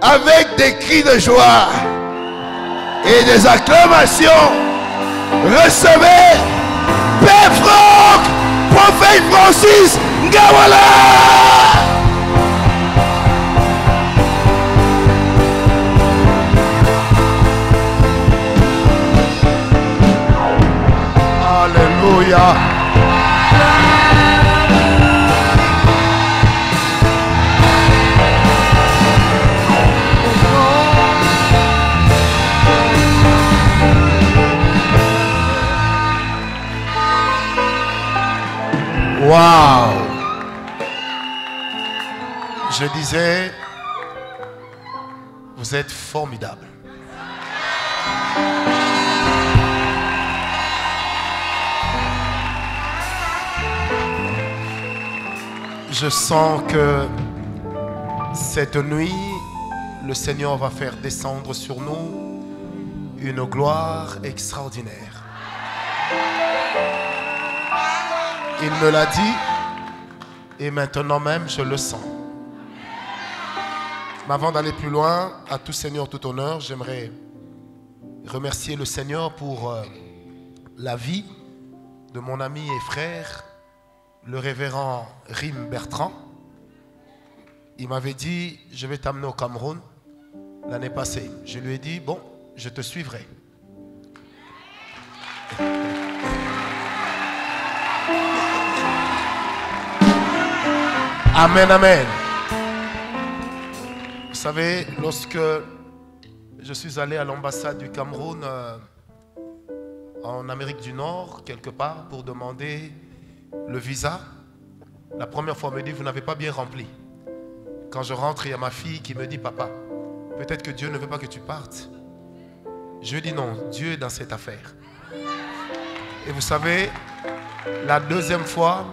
avec des cris de joie et des acclamations, recevez Père Franck, prophète Francis Ngawala. Alléluia. Waouh! Je disais, vous êtes formidables. Je sens que cette nuit, le Seigneur va faire descendre sur nous une gloire extraordinaire. Il me l'a dit et maintenant même je le sens. Mais avant d'aller plus loin, à tout Seigneur, tout honneur, j'aimerais remercier le Seigneur pour la vie de mon ami et frère, le révérend Rim Bertrand. Il m'avait dit, je vais t'amener au Cameroun l'année passée. Je lui ai dit, bon, je te suivrai. Amen, amen. Vous savez, lorsque je suis allé à l'ambassade du Cameroun en Amérique du Nord, quelque part, pour demander le visa, la première fois, on me dit, vous n'avez pas bien rempli. Quand je rentre, il y a ma fille qui me dit, papa, peut-être que Dieu ne veut pas que tu partes. Je lui dis non, Dieu est dans cette affaire. Et vous savez, la deuxième fois,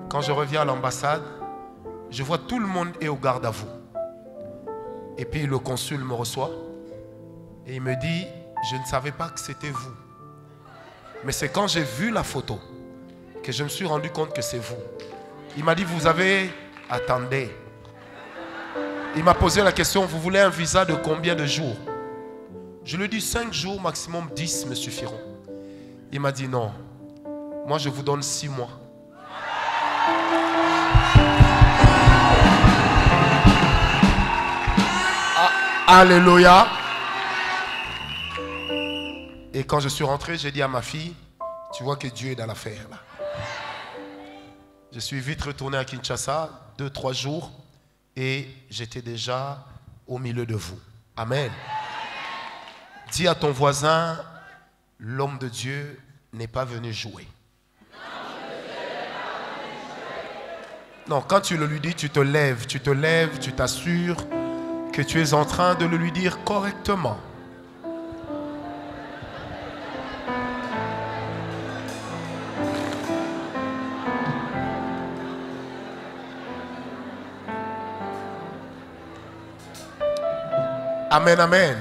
quand je reviens à l'ambassade, je vois tout le monde est au garde à vous. Et puis le consul me reçoit et il me dit, je ne savais pas que c'était vous. Mais c'est quand j'ai vu la photo que je me suis rendu compte que c'est vous. Il m'a dit, vous avez... Attendez. Il m'a posé la question, vous voulez un visa de combien de jours? Je lui ai dit 5 jours, maximum 10 me suffiront. Il m'a dit non, moi je vous donne 6 mois. Alléluia. Et quand je suis rentré, j'ai dit à ma fille, tu vois que Dieu est dans l'affaire là. Je suis vite retourné à Kinshasa, 2-3 jours, et j'étais déjà au milieu de vous. Amen. Dis à ton voisin, l'homme de Dieu n'est pas venu jouer. Non, quand tu le lui dis, tu te lèves, tu t'assures que tu es en train de le lui dire correctement. Amen, amen.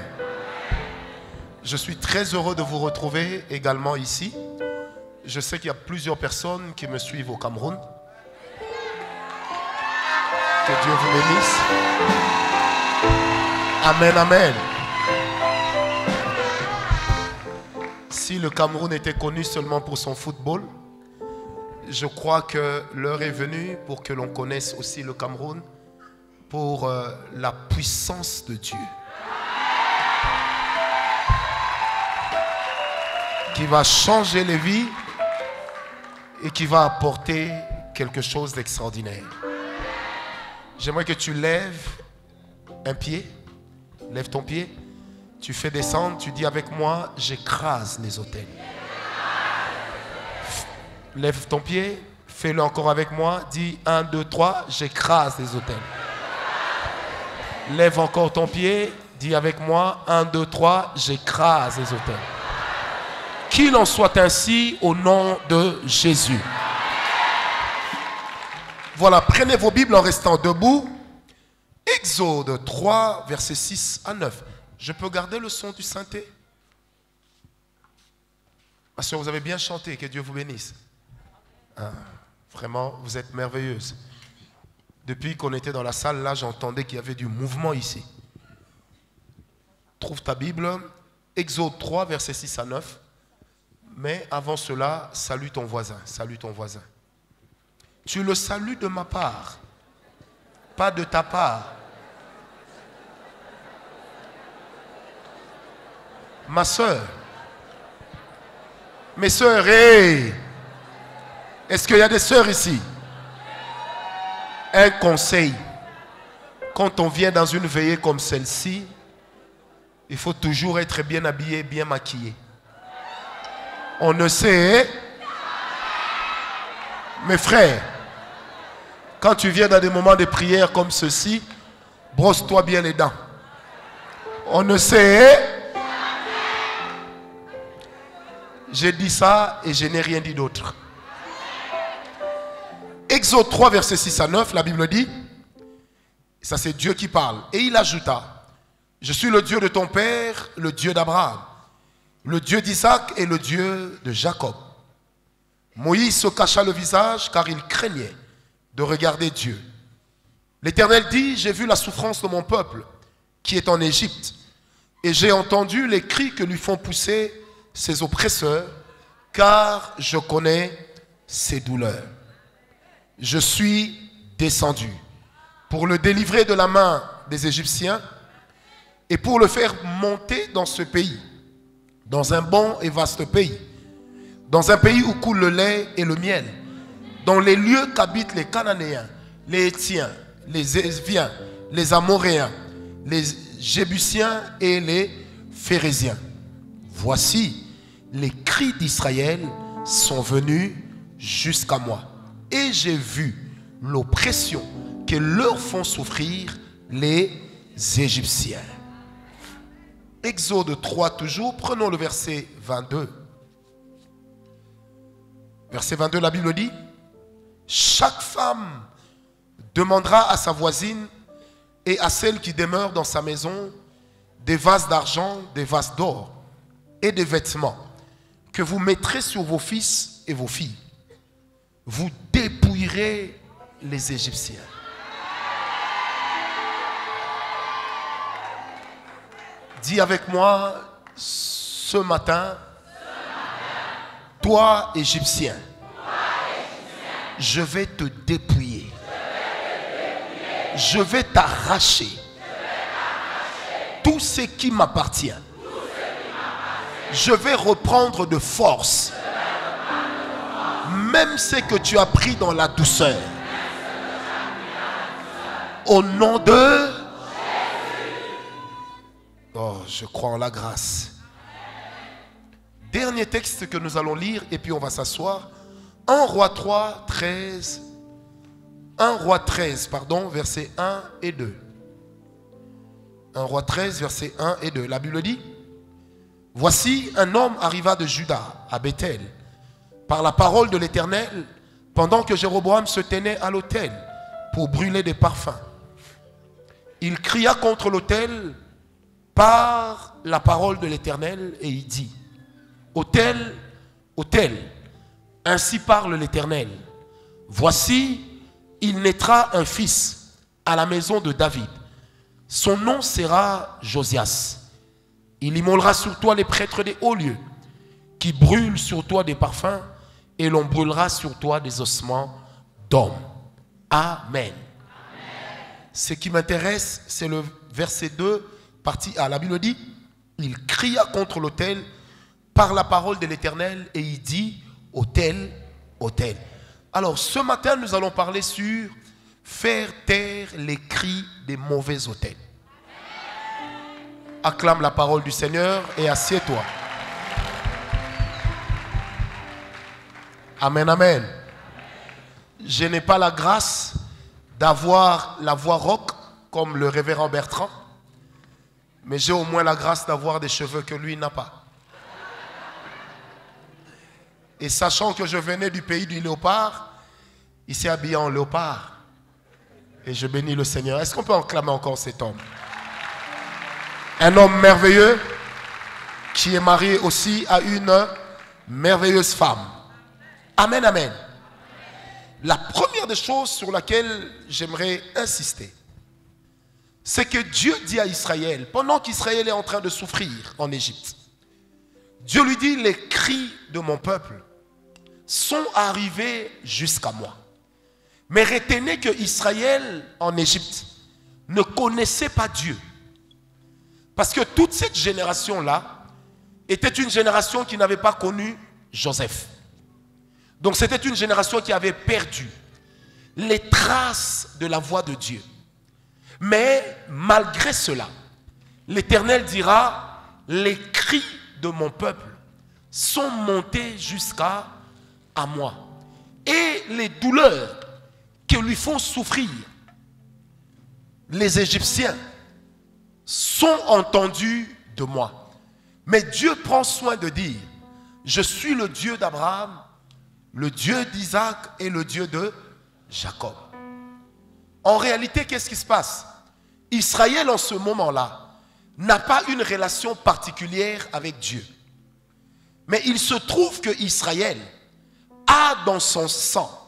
Je suis très heureux de vous retrouver également ici. Je sais qu'il y a plusieurs personnes qui me suivent au Cameroun. Que Dieu vous bénisse. Amen, amen. Si le Cameroun était connu seulement pour son football, je crois que l'heure est venue pour que l'on connaisse aussi le Cameroun pour la puissance de Dieu. Qui va changer les vies et qui va apporter quelque chose d'extraordinaire. J'aimerais que tu lèves un pied, lève ton pied, tu fais descendre, tu dis avec moi, j'écrase les autels. Lève ton pied, fais-le encore avec moi, dis 1, 2, 3, j'écrase les autels. Lève encore ton pied, dis avec moi, 1, 2, 3, j'écrase les autels. Qu'il en soit ainsi au nom de Jésus. Voilà, prenez vos Bibles en restant debout. Exode 3, versets 6 à 9. Je peux garder le son du synthé? Ma soeur, vous avez bien chanté, que Dieu vous bénisse. Ah, vraiment, vous êtes merveilleuse. Depuis qu'on était dans la salle, là, j'entendais qu'il y avait du mouvement ici. trouve ta Bible, Exode 3, versets 6 à 9. Mais avant cela, salue ton voisin, salue ton voisin. Tu le salues de ma part, pas de ta part. Ma soeur, mes soeurs, hey, est-ce qu'il y a des soeurs ici? Un conseil, quand on vient dans une veillée comme celle-ci, il faut toujours être bien habillé, bien maquillé. On ne sait, mes frères, quand tu viens dans des moments de prière comme ceci, brosse-toi bien les dents. On ne sait. J'ai dit ça et je n'ai rien dit d'autre. Exode 3, versets 6 à 9, la Bible dit, ça c'est Dieu qui parle. Et il ajouta, je suis le Dieu de ton père, le Dieu d'Abraham, le Dieu d'Isaac et le Dieu de Jacob. Moïse se cacha le visage car il craignait de regarder Dieu. L'Éternel dit, j'ai vu la souffrance de mon peuple qui est en Égypte et j'ai entendu les cris que lui font pousser ses oppresseurs, car je connais ses douleurs. Je suis descendu pour le délivrer de la main des Égyptiens et pour le faire monter dans ce pays, dans un bon et vaste pays, dans un pays où coule le lait et le miel, dans les lieux qu'habitent les Cananéens, les Hétiens, les Éviens, les Amoréens, les Jébusiens et les Phérésiens. Voici, les cris d'Israël sont venus jusqu'à moi. Et j'ai vu l'oppression que leur font souffrir les Égyptiens. Exode 3 toujours, prenons le verset 22. Verset 22, la Bible dit, chaque femme demandera à sa voisine et à celle qui demeure dans sa maison des vases d'argent, des vases d'or et des vêtements que vous mettrez sur vos fils et vos filles. Vous dépouillerez les Égyptiens. Dis avec moi, ce matin, toi Égyptien, je vais te dépouiller. Je vais t'arracher tout ce qui m'appartient. Je vais reprendre de force même ce que tu as pris dans la douceur. Au nom de Jésus. Oh, je crois en la grâce. Dernier texte que nous allons lire et puis on va s'asseoir. 1 Roi 3, 13. 1 Roi 13, pardon, versets 1 et 2. 1 Roi 13, versets 1 et 2. La Bible dit, voici un homme arriva de Juda à Bethel par la parole de l'Éternel pendant que Jéroboam se tenait à l'autel pour brûler des parfums. Il cria contre l'autel par la parole de l'Éternel et il dit, autel, autel, ainsi parle l'Éternel, voici, il naîtra un fils à la maison de David. Son nom sera Josias. Il immolera sur toi les prêtres des hauts lieux, qui brûlent sur toi des parfums, et l'on brûlera sur toi des ossements d'hommes. Amen. Amen. Ce qui m'intéresse, c'est le verset 2, partie A. La Bible dit, il cria contre l'autel par la parole de l'Éternel, et il dit, autel, autel. Alors, ce matin, nous allons parler sur faire taire les cris des mauvais autels. Acclame la parole du Seigneur et assieds-toi. Amen, amen. Je n'ai pas la grâce d'avoir la voix rauque comme le révérend Bertrand, mais j'ai au moins la grâce d'avoir des cheveux que lui n'a pas. Et sachant que je venais du pays du léopard, il s'est habillé en léopard. Et je bénis le Seigneur. Est-ce qu'on peut acclamer encore cet homme? Un homme merveilleux qui est marié aussi à une merveilleuse femme. Amen, amen. La première des choses sur laquelle j'aimerais insister, c'est que Dieu dit à Israël, pendant qu'Israël est en train de souffrir en Égypte, Dieu lui dit, les cris de mon peuple sont arrivés jusqu'à moi. Mais retenez que Israël en Égypte ne connaissait pas Dieu. Parce que toute cette génération-là était une génération qui n'avait pas connu Joseph. Donc c'était une génération qui avait perdu les traces de la voix de Dieu. Mais malgré cela, l'Éternel dira, les cris de mon peuple sont montés jusqu'à moi. Et les douleurs que lui font souffrir les Égyptiens sont entendues de moi. Mais Dieu prend soin de dire, je suis le Dieu d'Abraham, le Dieu d'Isaac et le Dieu de Jacob. En réalité, qu'est-ce qui se passe? Israël en ce moment-là n'a pas une relation particulière avec Dieu. Mais il se trouve que Israël a dans son sang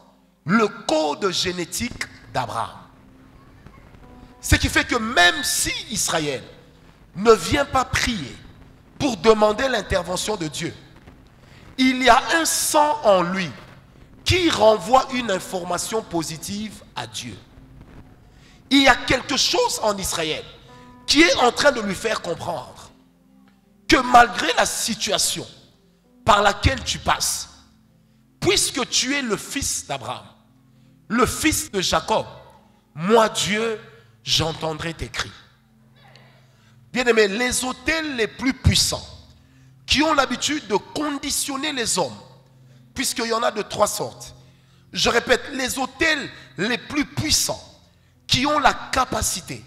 le code génétique d'Abraham. Ce qui fait que même si Israël ne vient pas prier pour demander l'intervention de Dieu, il y a un sang en lui qui renvoie une information positive à Dieu. Il y a quelque chose en Israël qui est en train de lui faire comprendre que malgré la situation par laquelle tu passes, puisque tu es le fils d'Abraham, le fils de Jacob, moi Dieu, j'entendrai tes cris. Bien-aimés, les autels les plus puissants qui ont l'habitude de conditionner les hommes, puisqu'il y en a de trois sortes. Je répète, les autels les plus puissants qui ont la capacité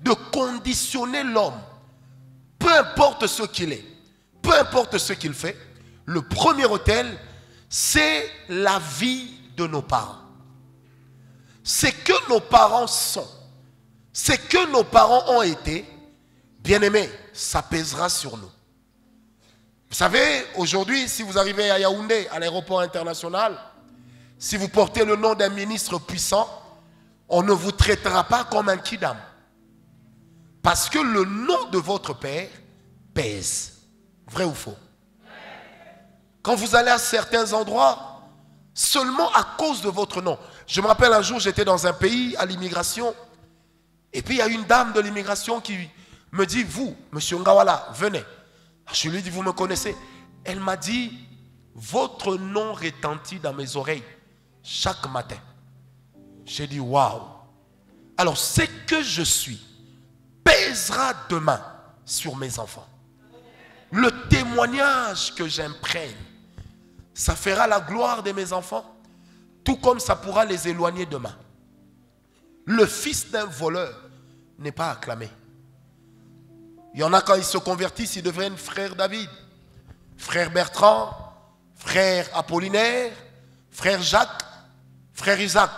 de conditionner l'homme, peu importe ce qu'il est, peu importe ce qu'il fait, le premier autel, c'est la vie de nos parents. C'est que nos parents sont, c'est que nos parents ont été, bien-aimés, ça pèsera sur nous. Vous savez, aujourd'hui, si vous arrivez à Yaoundé, à l'aéroport international, si vous portez le nom d'un ministre puissant, on ne vous traitera pas comme un kidam. Parce que le nom de votre père pèse. Vrai ou faux? Quand vous allez à certains endroits, seulement à cause de votre nom. Je me rappelle un jour, j'étais dans un pays à l'immigration. Et puis il y a une dame de l'immigration qui me dit, vous, monsieur Ngawala, venez. Je lui ai dit, vous me connaissez? Elle m'a dit, votre nom retentit dans mes oreilles chaque matin. J'ai dit, waouh. Alors, ce que je suis pèsera demain sur mes enfants. Le témoignage que j'imprègne, ça fera la gloire de mes enfants, tout comme ça pourra les éloigner demain. Le fils d'un voleur n'est pas acclamé. Il y en a quand ils se convertissent, ils deviennent frère David, frère Bertrand, frère Apollinaire, frère Jacques, frère Isaac.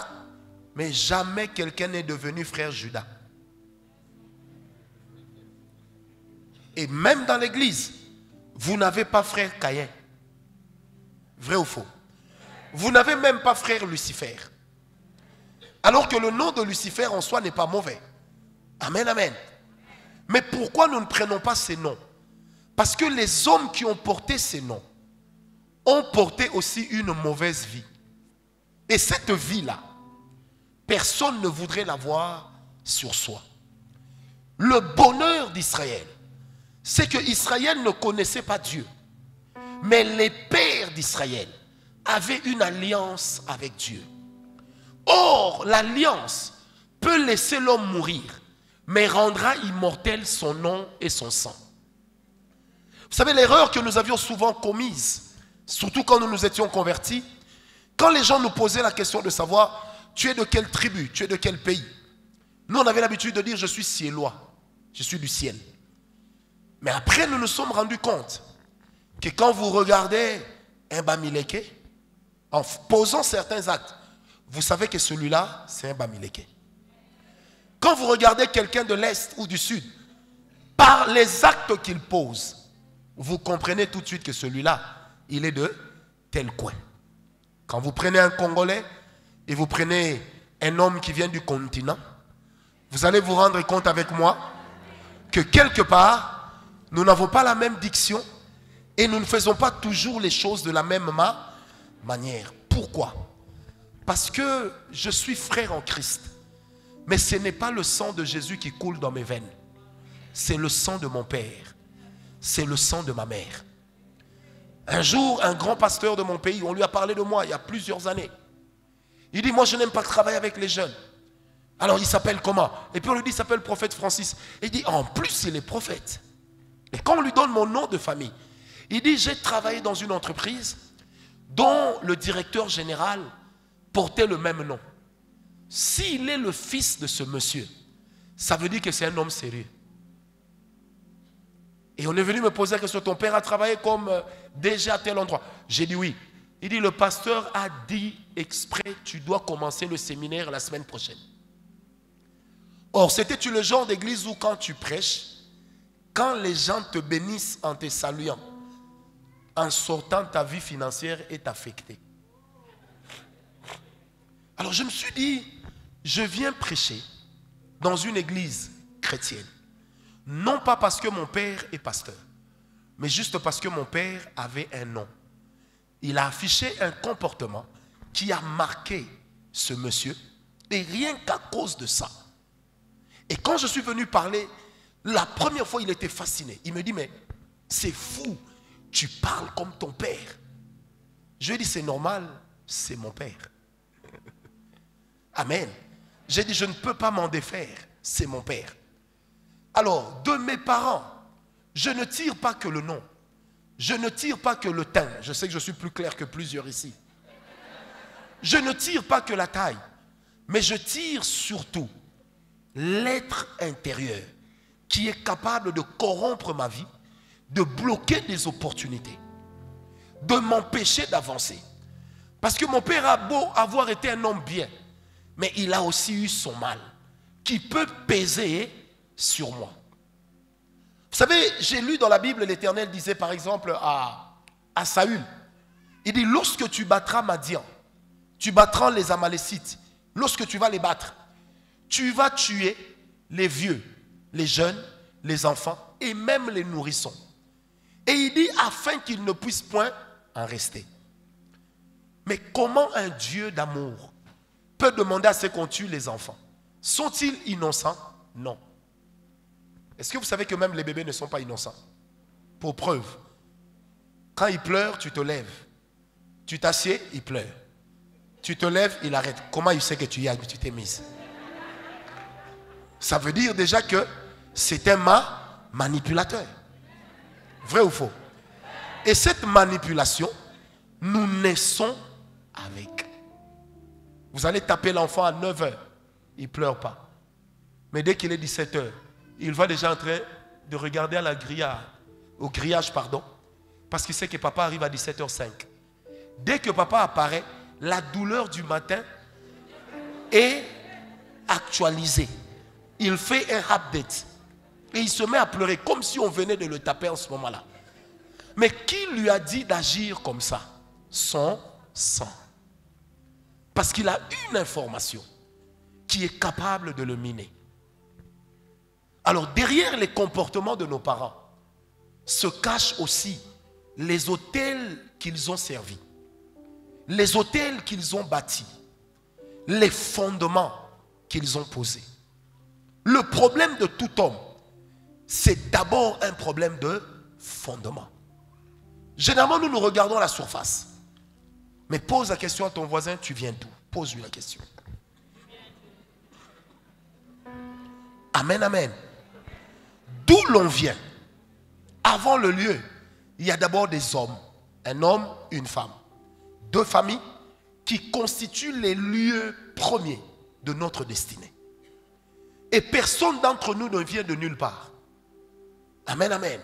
Mais jamais quelqu'un n'est devenu frère Judas. Et même dans l'église, vous n'avez pas frère Caïn. Vrai ou faux? Vous n'avez même pas frère Lucifer. Alors que le nom de Lucifer en soi n'est pas mauvais. Amen, amen. Mais pourquoi nous ne prenons pas ces noms? Parce que les hommes qui ont porté ces noms ont porté aussi une mauvaise vie. Et cette vie-là, personne ne voudrait l'avoir sur soi. Le bonheur d'Israël, c'est que Israël ne connaissait pas Dieu. Mais les pères d'Israël avaient une alliance avec Dieu. Or, l'alliance peut laisser l'homme mourir, mais rendra immortel son nom et son sang. Vous savez, l'erreur que nous avions souvent commise, surtout quand nous nous étions convertis, quand les gens nous posaient la question de savoir, tu es de quelle tribu, tu es de quel pays? Nous, on avait l'habitude de dire, je suis ciélois, je suis du ciel. Mais après, nous nous sommes rendus compte que quand vous regardez un Bamileke, en posant certains actes, vous savez que celui-là, c'est un Bamileke. Quand vous regardez quelqu'un de l'Est ou du Sud, par les actes qu'il pose, vous comprenez tout de suite que celui-là, il est de tel coin. Quand vous prenez un Congolais et vous prenez un homme qui vient du continent, Vous allez vous rendre compte avec moi que quelque part, nous n'avons pas la même diction et nous ne faisons pas toujours les choses de la même manière. Pourquoi? Parce que je suis frère en Christ. Mais ce n'est pas le sang de Jésus qui coule dans mes veines. C'est le sang de mon père. C'est le sang de ma mère. Un jour, un grand pasteur de mon pays, on lui a parlé de moi il y a plusieurs années. Il dit, moi je n'aime pas travailler avec les jeunes. Alors il s'appelle comment? Et puis on lui dit, il s'appelle prophète Francis. Il dit, en plus il est prophète. Et quand on lui donne mon nom de famille, il dit, j'ai travaillé dans une entreprise dont le directeur général portait le même nom. S'il est le fils de ce monsieur, ça veut dire que c'est un homme sérieux. Et on est venu me poser la question, ton père a travaillé comme DG à tel endroit. J'ai dit oui. Il dit, le pasteur a dit exprès, tu dois commencer le séminaire la semaine prochaine. Or, c'était-tu le genre d'église où quand tu prêches, quand les gens te bénissent en te saluant, en sortant, ta vie financière est affectée. Alors je me suis dit, je viens prêcher dans une église chrétienne. Non pas parce que mon père est pasteur, mais juste parce que mon père avait un nom. Il a affiché un comportement qui a marqué ce monsieur, et rien qu'à cause de ça. Et quand je suis venu parler, la première fois il était fasciné. Il me dit, mais c'est fou, tu parles comme ton père. Je lui ai dit, c'est normal, c'est mon père. Amen. J'ai dit, je ne peux pas m'en défaire, c'est mon père. Alors, de mes parents, je ne tire pas que le nom. Je ne tire pas que le teint. Je sais que je suis plus clair que plusieurs ici. Je ne tire pas que la taille. Mais je tire surtout l'être intérieur qui est capable de corrompre ma vie, de bloquer des opportunités, de m'empêcher d'avancer. Parce que mon père a beau avoir été un homme bien, mais il a aussi eu son mal qui peut peser sur moi. Vous savez, j'ai lu dans la Bible, l'Éternel disait par exemple à Saül, il dit, lorsque tu battras Madian, tu battras les Amalécites, lorsque tu vas les battre, tu vas tuer les vieux, les jeunes, les enfants et même les nourrissons. Et il dit, afin qu'ils ne puissent point en rester. Mais comment un Dieu d'amour peut demander à ce qu'on tue les enfants? Sont-ils innocents? Non. Est-ce que vous savez que même les bébés ne sont pas innocents? Pour preuve, quand ils pleurent, tu te lèves. Tu t'assieds, il pleure. Tu te lèves, il arrête. Comment il sait que tu y as, que tu t'es mise? Ça veut dire déjà que c'est un manipulateur. Vrai ou faux? Et cette manipulation, nous naissons avec. Vous allez taper l'enfant à 9 h, il ne pleure pas. Mais dès qu'il est 17 h, il va déjà en train de regarder à la grillage, au grillage, parce qu'il sait que papa arrive à 17h05. Dès que papa apparaît, la douleur du matin est actualisée. Il fait un update. Et il se met à pleurer comme si on venait de le taper en ce moment-là. Mais qui lui a dit d'agir comme ça? Son sang. Parce qu'il a une information qui est capable de le miner. Alors derrière les comportements de nos parents se cachent aussi les autels qu'ils ont servis, les autels qu'ils ont bâtis, les fondements qu'ils ont posés. Le problème de tout homme, c'est d'abord un problème de fondement. Généralement, nous regardons la surface. Mais pose la question à ton voisin, tu viens d'où? Pose-lui la question. Amen, amen. D'où l'on vient? Avant le lieu, il y a d'abord des hommes. Un homme, une femme. Deux familles qui constituent les lieux premiers de notre destinée. Et personne d'entre nous ne vient de nulle part. Amen, amen.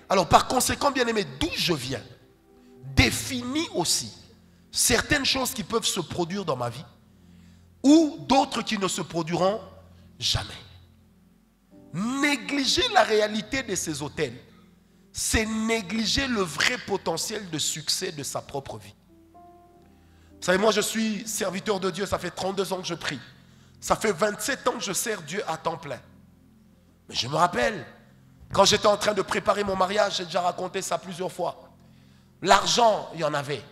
Alors par conséquent, bien aimé, d'où je viens définit aussi certaines choses qui peuvent se produire dans ma vie ou d'autres qui ne se produiront jamais. Négliger la réalité de ces autels, c'est négliger le vrai potentiel de succès de sa propre vie. Vous savez, moi je suis serviteur de Dieu, ça fait 32 ans que je prie. Ça fait 27 ans que je sers Dieu à temps plein. Mais je me rappelle, quand j'étais en train de préparer mon mariage, j'ai déjà raconté ça plusieurs fois. L'argent, il y en avait.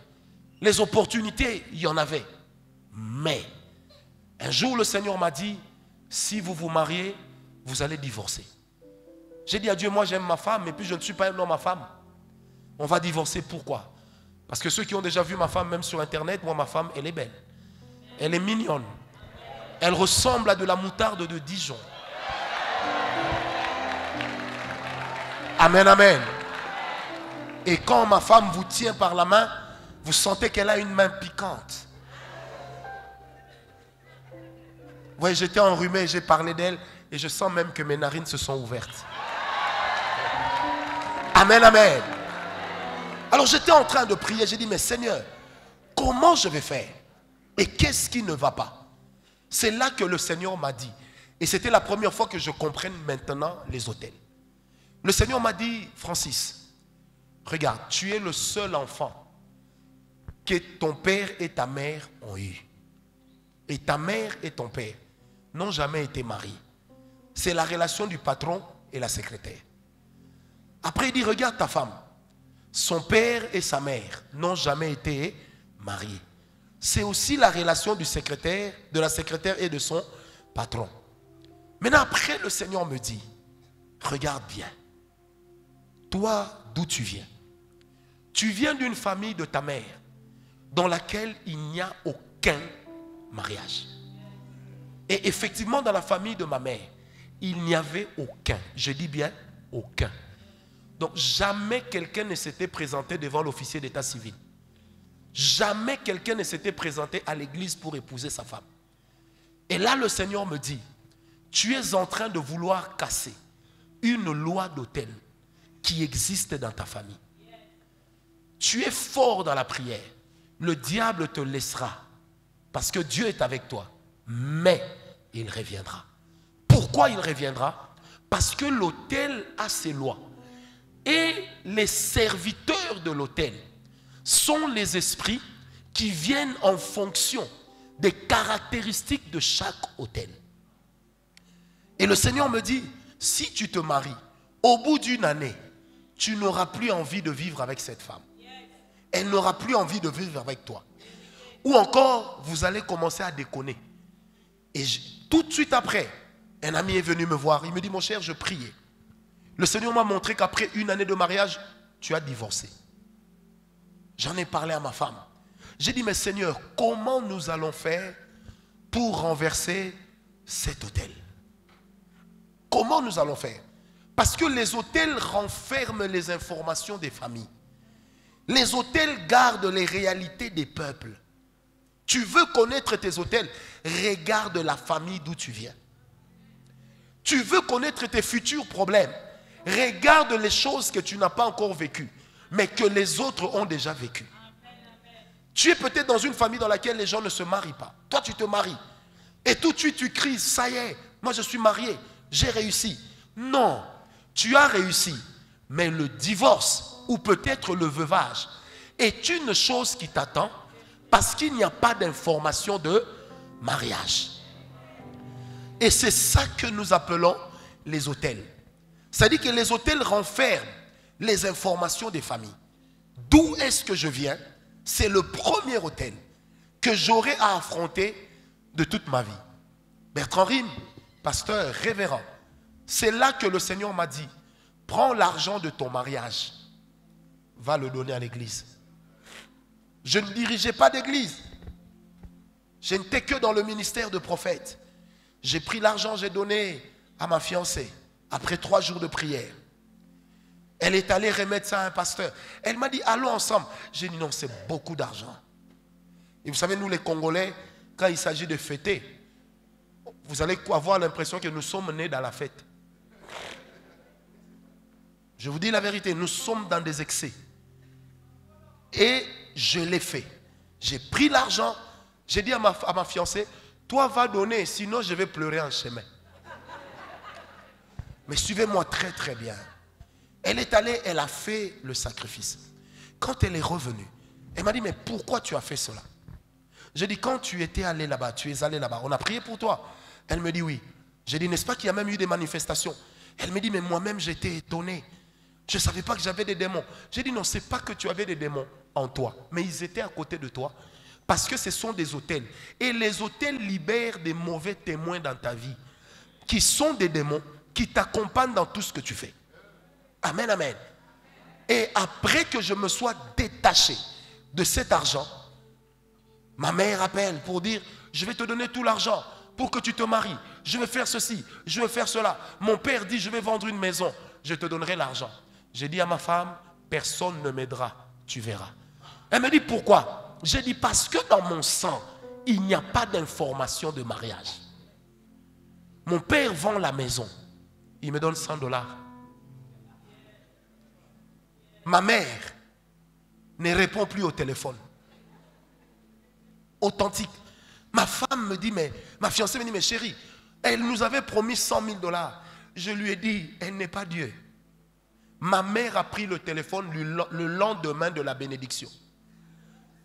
Les opportunités, il y en avait. Mais, un jour, le Seigneur m'a dit, si vous vous mariez, vous allez divorcer. J'ai dit à Dieu, moi j'aime ma femme, mais puis je ne suis pas un homme à femme. On va divorcer, pourquoi? Parce que ceux qui ont déjà vu ma femme, même sur internet, moi ma femme, elle est belle. Elle est mignonne. Elle ressemble à de la moutarde de Dijon. Amen, amen. Et quand ma femme vous tient par la main, vous sentez qu'elle a une main piquante. Oui, j'étais enrhumé, j'ai parlé d'elle et je sens même que mes narines se sont ouvertes. Amen, amen. Alors j'étais en train de prier, j'ai dit, mais Seigneur, comment je vais faire? Et qu'est-ce qui ne va pas? C'est là que le Seigneur m'a dit, et c'était la première fois que je comprenne maintenant les autels. Le Seigneur m'a dit, Francis, regarde, tu es le seul enfant que ton père et ta mère ont eu. Et ta mère et ton père n'ont jamais été mariés. C'est la relation du patron et la secrétaire. Après, il dit, regarde ta femme. Son père et sa mère n'ont jamais été mariés. C'est aussi la relation du secrétaire, de la secrétaire et de son patron. Maintenant, après, le Seigneur me dit, regarde bien. Toi, d'où tu viens? Tu viens d'une famille de ta mère dans laquelle il n'y a aucun mariage. Et effectivement, dans la famille de ma mère, il n'y avait aucun. Je dis bien aucun. Donc, jamais quelqu'un ne s'était présenté devant l'officier d'état civil. Jamais quelqu'un ne s'était présenté à l'église pour épouser sa femme. Et là, le Seigneur me dit, tu es en train de vouloir casser une loi d'autel qui existe dans ta famille. Tu es fort dans la prière. Le diable te laissera parce que Dieu est avec toi. Mais il reviendra. Pourquoi il reviendra? Parce que l'autel a ses lois. Et les serviteurs de l'autel sont les esprits qui viennent en fonction des caractéristiques de chaque autel. Et le Seigneur me dit, si tu te maries, au bout d'une année, tu n'auras plus envie de vivre avec cette femme. Elle n'aura plus envie de vivre avec toi. Ou encore, vous allez commencer à déconner. Et tout de suite après, un ami est venu me voir. Il me dit, mon cher, je priais. Le Seigneur m'a montré qu'après une année de mariage, tu as divorcé. J'en ai parlé à ma femme. J'ai dit, mais Seigneur, comment nous allons faire pour renverser cet autel? Comment nous allons faire? Parce que les autels renferment les informations des familles. Les autels gardent les réalités des peuples. Tu veux connaître tes autels, regarde la famille d'où tu viens. Tu veux connaître tes futurs problèmes, regarde les choses que tu n'as pas encore vécues, mais que les autres ont déjà vécues. Tu es peut-être dans une famille dans laquelle les gens ne se marient pas. Toi, tu te maries. Et tout de suite, tu cries, ça y est, moi je suis marié, j'ai réussi. Non, tu as réussi, mais le divorce ou peut-être le veuvage est une chose qui t'attend parce qu'il n'y a pas d'information de mariage. Et c'est ça que nous appelons les autels. C'est-à-dire que les autels renferment les informations des familles. D'où est-ce que je viens? C'est le premier autel que j'aurai à affronter de toute ma vie. Bertrand Rime, pasteur, révérend, c'est là que le Seigneur m'a dit, prends l'argent de ton mariage, va le donner à l'église. Je ne dirigeais pas d'église. Je n'étais que dans le ministère de prophète. J'ai pris l'argent, j'ai donné à ma fiancée après 3 jours de prière. Elle est allée remettre ça à un pasteur. Elle m'a dit, allons ensemble. J'ai dit, non, c'est beaucoup d'argent. Et vous savez, nous les Congolais, quand il s'agit de fêter, vous allez avoir l'impression que nous sommes nés dans la fête. Je vous dis la vérité, nous sommes dans des excès. Et je l'ai fait. J'ai pris l'argent, j'ai dit à ma fiancée, toi va donner, sinon je vais pleurer en chemin. Mais suivez-moi très très bien. Elle est allée, elle a fait le sacrifice. Quand elle est revenue, elle m'a dit, mais pourquoi tu as fait cela? J'ai dit, quand tu étais allé là-bas, tu es allé là-bas, on a prié pour toi. Elle me dit oui. J'ai dit, n'est-ce pas qu'il y a même eu des manifestations? Elle me dit, mais moi-même j'étais étonné. Je ne savais pas que j'avais des démons. J'ai dit, non, ce n'est pas que tu avais des démons en toi, mais ils étaient à côté de toi. Parce que ce sont des autels. Et les autels libèrent des mauvais témoins dans ta vie, qui sont des démons, qui t'accompagnent dans tout ce que tu fais. Amen, amen. Et après que je me sois détaché de cet argent, ma mère appelle pour dire, je vais te donner tout l'argent pour que tu te maries. Je vais faire ceci, je vais faire cela. Mon père dit, je vais vendre une maison, je te donnerai l'argent. J'ai dit à ma femme, personne ne m'aidera, tu verras. Elle me dit, pourquoi? J'ai dit, parce que dans mon sang, il n'y a pas d'information de mariage. Mon père vend la maison, il me donne 100 $. Ma mère ne répond plus au téléphone. Authentique. Ma femme me dit, mais ma fiancée me dit, mais chérie, elle nous avait promis 100 000 $. Je lui ai dit, elle n'est pas Dieu. Ma mère a pris le téléphone le lendemain de la bénédiction.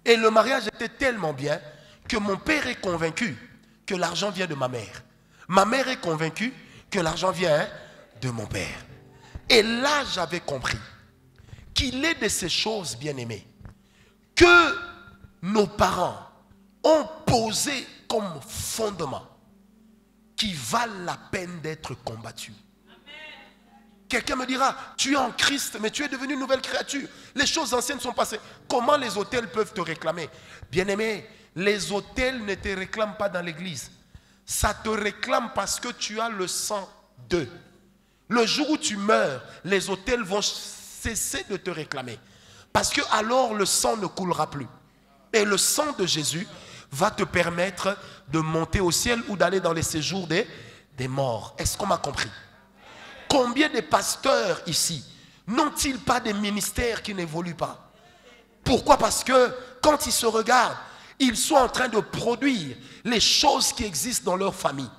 Et le mariage était tellement bien que mon père est convaincu que l'argent vient de ma mère. Ma mère est convaincue que l'argent vient de mon père. Et là, j'avais compris qu'il est de ces choses, bien-aimées, que nos parents ont posé comme fondement qui valent la peine d'être combattus. Quelqu'un me dira, tu es en Christ, mais tu es devenu une nouvelle créature. Les choses anciennes sont passées. Comment les autels peuvent te réclamer? Bien-aimé, les autels ne te réclament pas dans l'église. Ça te réclame parce que tu as le sang d'eux. Le jour où tu meurs, les autels vont cesser de te réclamer. Parce que alors le sang ne coulera plus. Et le sang de Jésus va te permettre de monter au ciel ou d'aller dans les séjours des morts. Est-ce qu'on m'a compris? Combien de pasteurs ici n'ont-ils pas des ministères qui n'évoluent pas? Pourquoi? Parce que quand ils se regardent, ils sont en train de produire les choses qui existent dans leur famille.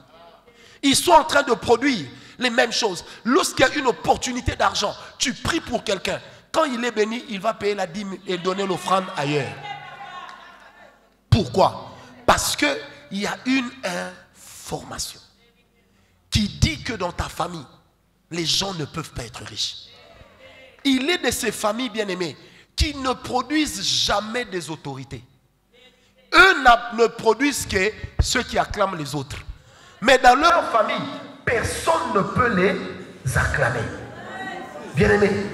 Ils sont en train de produire les mêmes choses. Lorsqu'il y a une opportunité d'argent, tu pries pour quelqu'un. Quand il est béni, il va payer la dîme et donner l'offrande ailleurs. Pourquoi? Parce qu'il y a une information qui dit que dans ta famille, les gens ne peuvent pas être riches. Il est de ces familles bien-aimées qui ne produisent jamais des autorités. Eux ne produisent que ceux qui acclament les autres. Mais dans leur famille, personne ne peut les acclamer. Bien-aimés,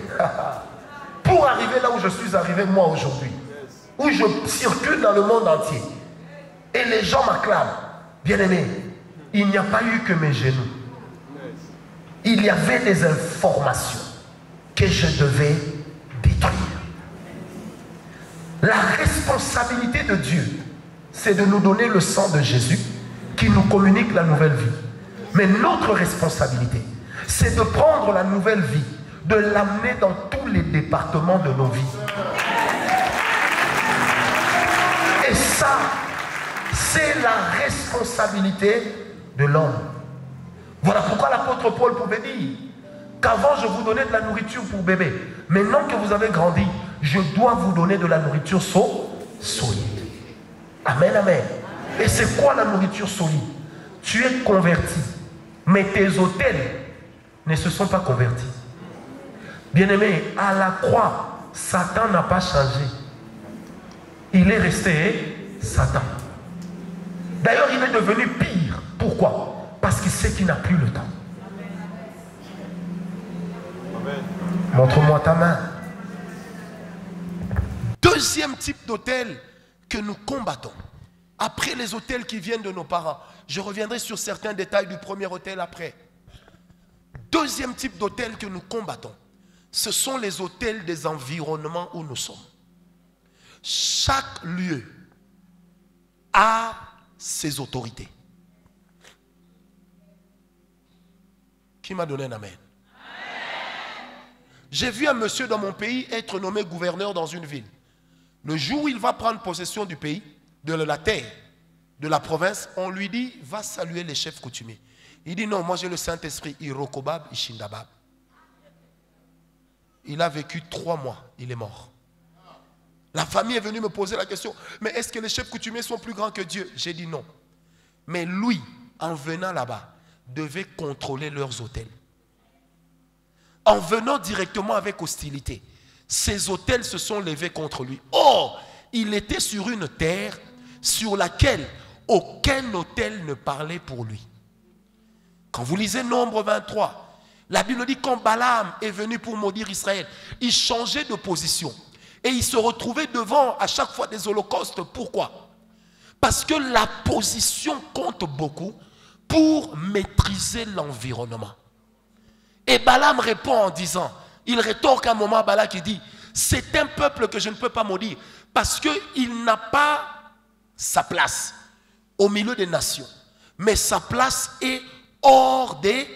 pour arriver là où je suis arrivé moi aujourd'hui, où je circule dans le monde entier, et les gens m'acclament, bien-aimés, il n'y a pas eu que mes genoux. Il y avait des informations que je devais détruire. La responsabilité de Dieu, c'est de nous donner le sang de Jésus qui nous communique la nouvelle vie. Mais notre responsabilité, c'est de prendre la nouvelle vie, de l'amener dans tous les départements de nos vies. Et ça, c'est la responsabilité de l'homme. Voilà pourquoi l'apôtre Paul pouvait dire qu'avant je vous donnais de la nourriture pour bébé. Maintenant que vous avez grandi, je dois vous donner de la nourriture solide. Amen, amen. Et c'est quoi la nourriture solide? Tu es converti, mais tes autels ne se sont pas convertis. Bien-aimé, à la croix, Satan n'a pas changé. Il est resté Satan. D'ailleurs, il est devenu pire. Pourquoi? Parce qu'il sait qu'il n'a plus le temps. Montre-moi ta main. Deuxième type d'autel que nous combattons. Après les autels qui viennent de nos parents. Je reviendrai sur certains détails du premier autel après. Deuxième type d'autel que nous combattons. Ce sont les autels des environnements où nous sommes. Chaque lieu a ses autorités. Qui m'a donné un amen? J'ai vu un monsieur dans mon pays être nommé gouverneur dans une ville. Le jour où il va prendre possession du pays, de la terre, de la province, on lui dit, va saluer les chefs coutumiers. Il dit, non, moi j'ai le Saint-Esprit, Irokobab, Ishindabab. Il a vécu 3 mois, il est mort. La famille est venue me poser la question, mais est-ce que les chefs coutumiers sont plus grands que Dieu? J'ai dit non. Mais lui, en venant là-bas, devait contrôler leurs hôtels. En venant directement avec hostilité, ces hôtels se sont levés contre lui. Or, il était sur une terre sur laquelle aucun hôtel ne parlait pour lui. Quand vous lisez Nombre 23, la Bible dit quand Balaam est venu pour maudire Israël, il changeait de position. Et il se retrouvait devant à chaque fois des holocaustes. Pourquoi? Parce que la position compte beaucoup pour maîtriser l'environnement. Et Balaam répond en disant, il rétorque un moment à Balak qui dit, c'est un peuple que je ne peux pas maudire parce qu'il n'a pas sa place au milieu des nations. Mais sa place est hors des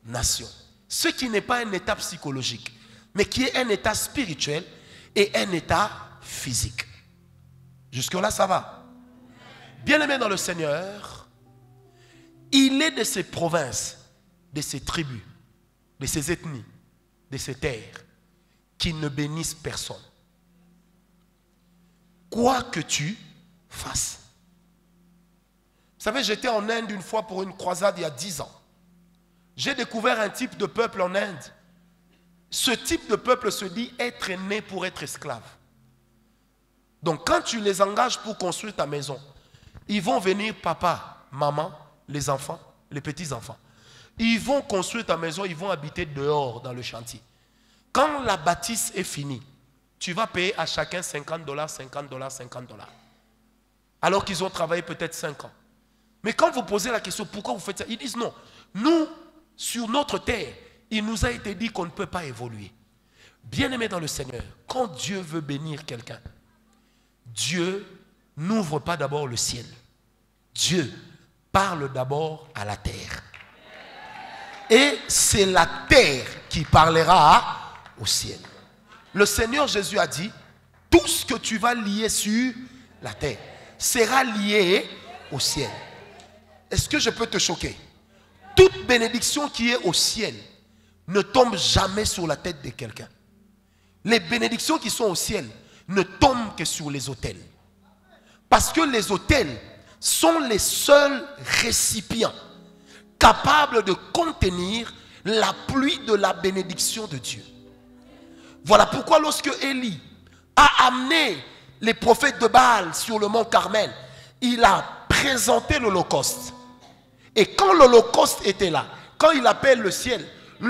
nations. Ce qui n'est pas un état psychologique, mais qui est un état spirituel et un état physique. Jusque-là, ça va. Bien-aimé dans le Seigneur, il est de ces provinces, de ces tribus, de ces ethnies, de ces terres, qui ne bénissent personne. Quoi que tu fasses. Vous savez, j'étais en Inde une fois pour une croisade il y a 10 ans. J'ai découvert un type de peuple en Inde. Ce type de peuple se dit être né pour être esclave. Donc quand tu les engages pour construire ta maison, ils vont venir papa, maman, les enfants, les petits-enfants. Ils vont construire ta maison, ils vont habiter dehors dans le chantier. Quand la bâtisse est finie, tu vas payer à chacun $50, $50, $50. Alors qu'ils ont travaillé peut-être 5 ans. Mais quand vous posez la question, pourquoi vous faites ça? Ils disent non. Nous, sur notre terre, il nous a été dit qu'on ne peut pas évoluer. Bien-aimé dans le Seigneur, quand Dieu veut bénir quelqu'un, Dieu n'ouvre pas d'abord le ciel. Dieu parle d'abord à la terre. Et c'est la terre qui parlera au ciel. Le Seigneur Jésus a dit, tout ce que tu vas lier sur la terre sera lié au ciel. Est-ce que je peux te choquer? Toute bénédiction qui est au ciel ne tombe jamais sur la tête de quelqu'un. Les bénédictions qui sont au ciel ne tombent que sur les autels. Parce que les autels sont les seuls récipients capables de contenir la pluie de la bénédiction de Dieu. Voilà pourquoi lorsque Élie a amené les prophètes de Baal sur le mont Carmel, il a présenté l'Holocauste. Et quand l'Holocauste était là, quand il appelle le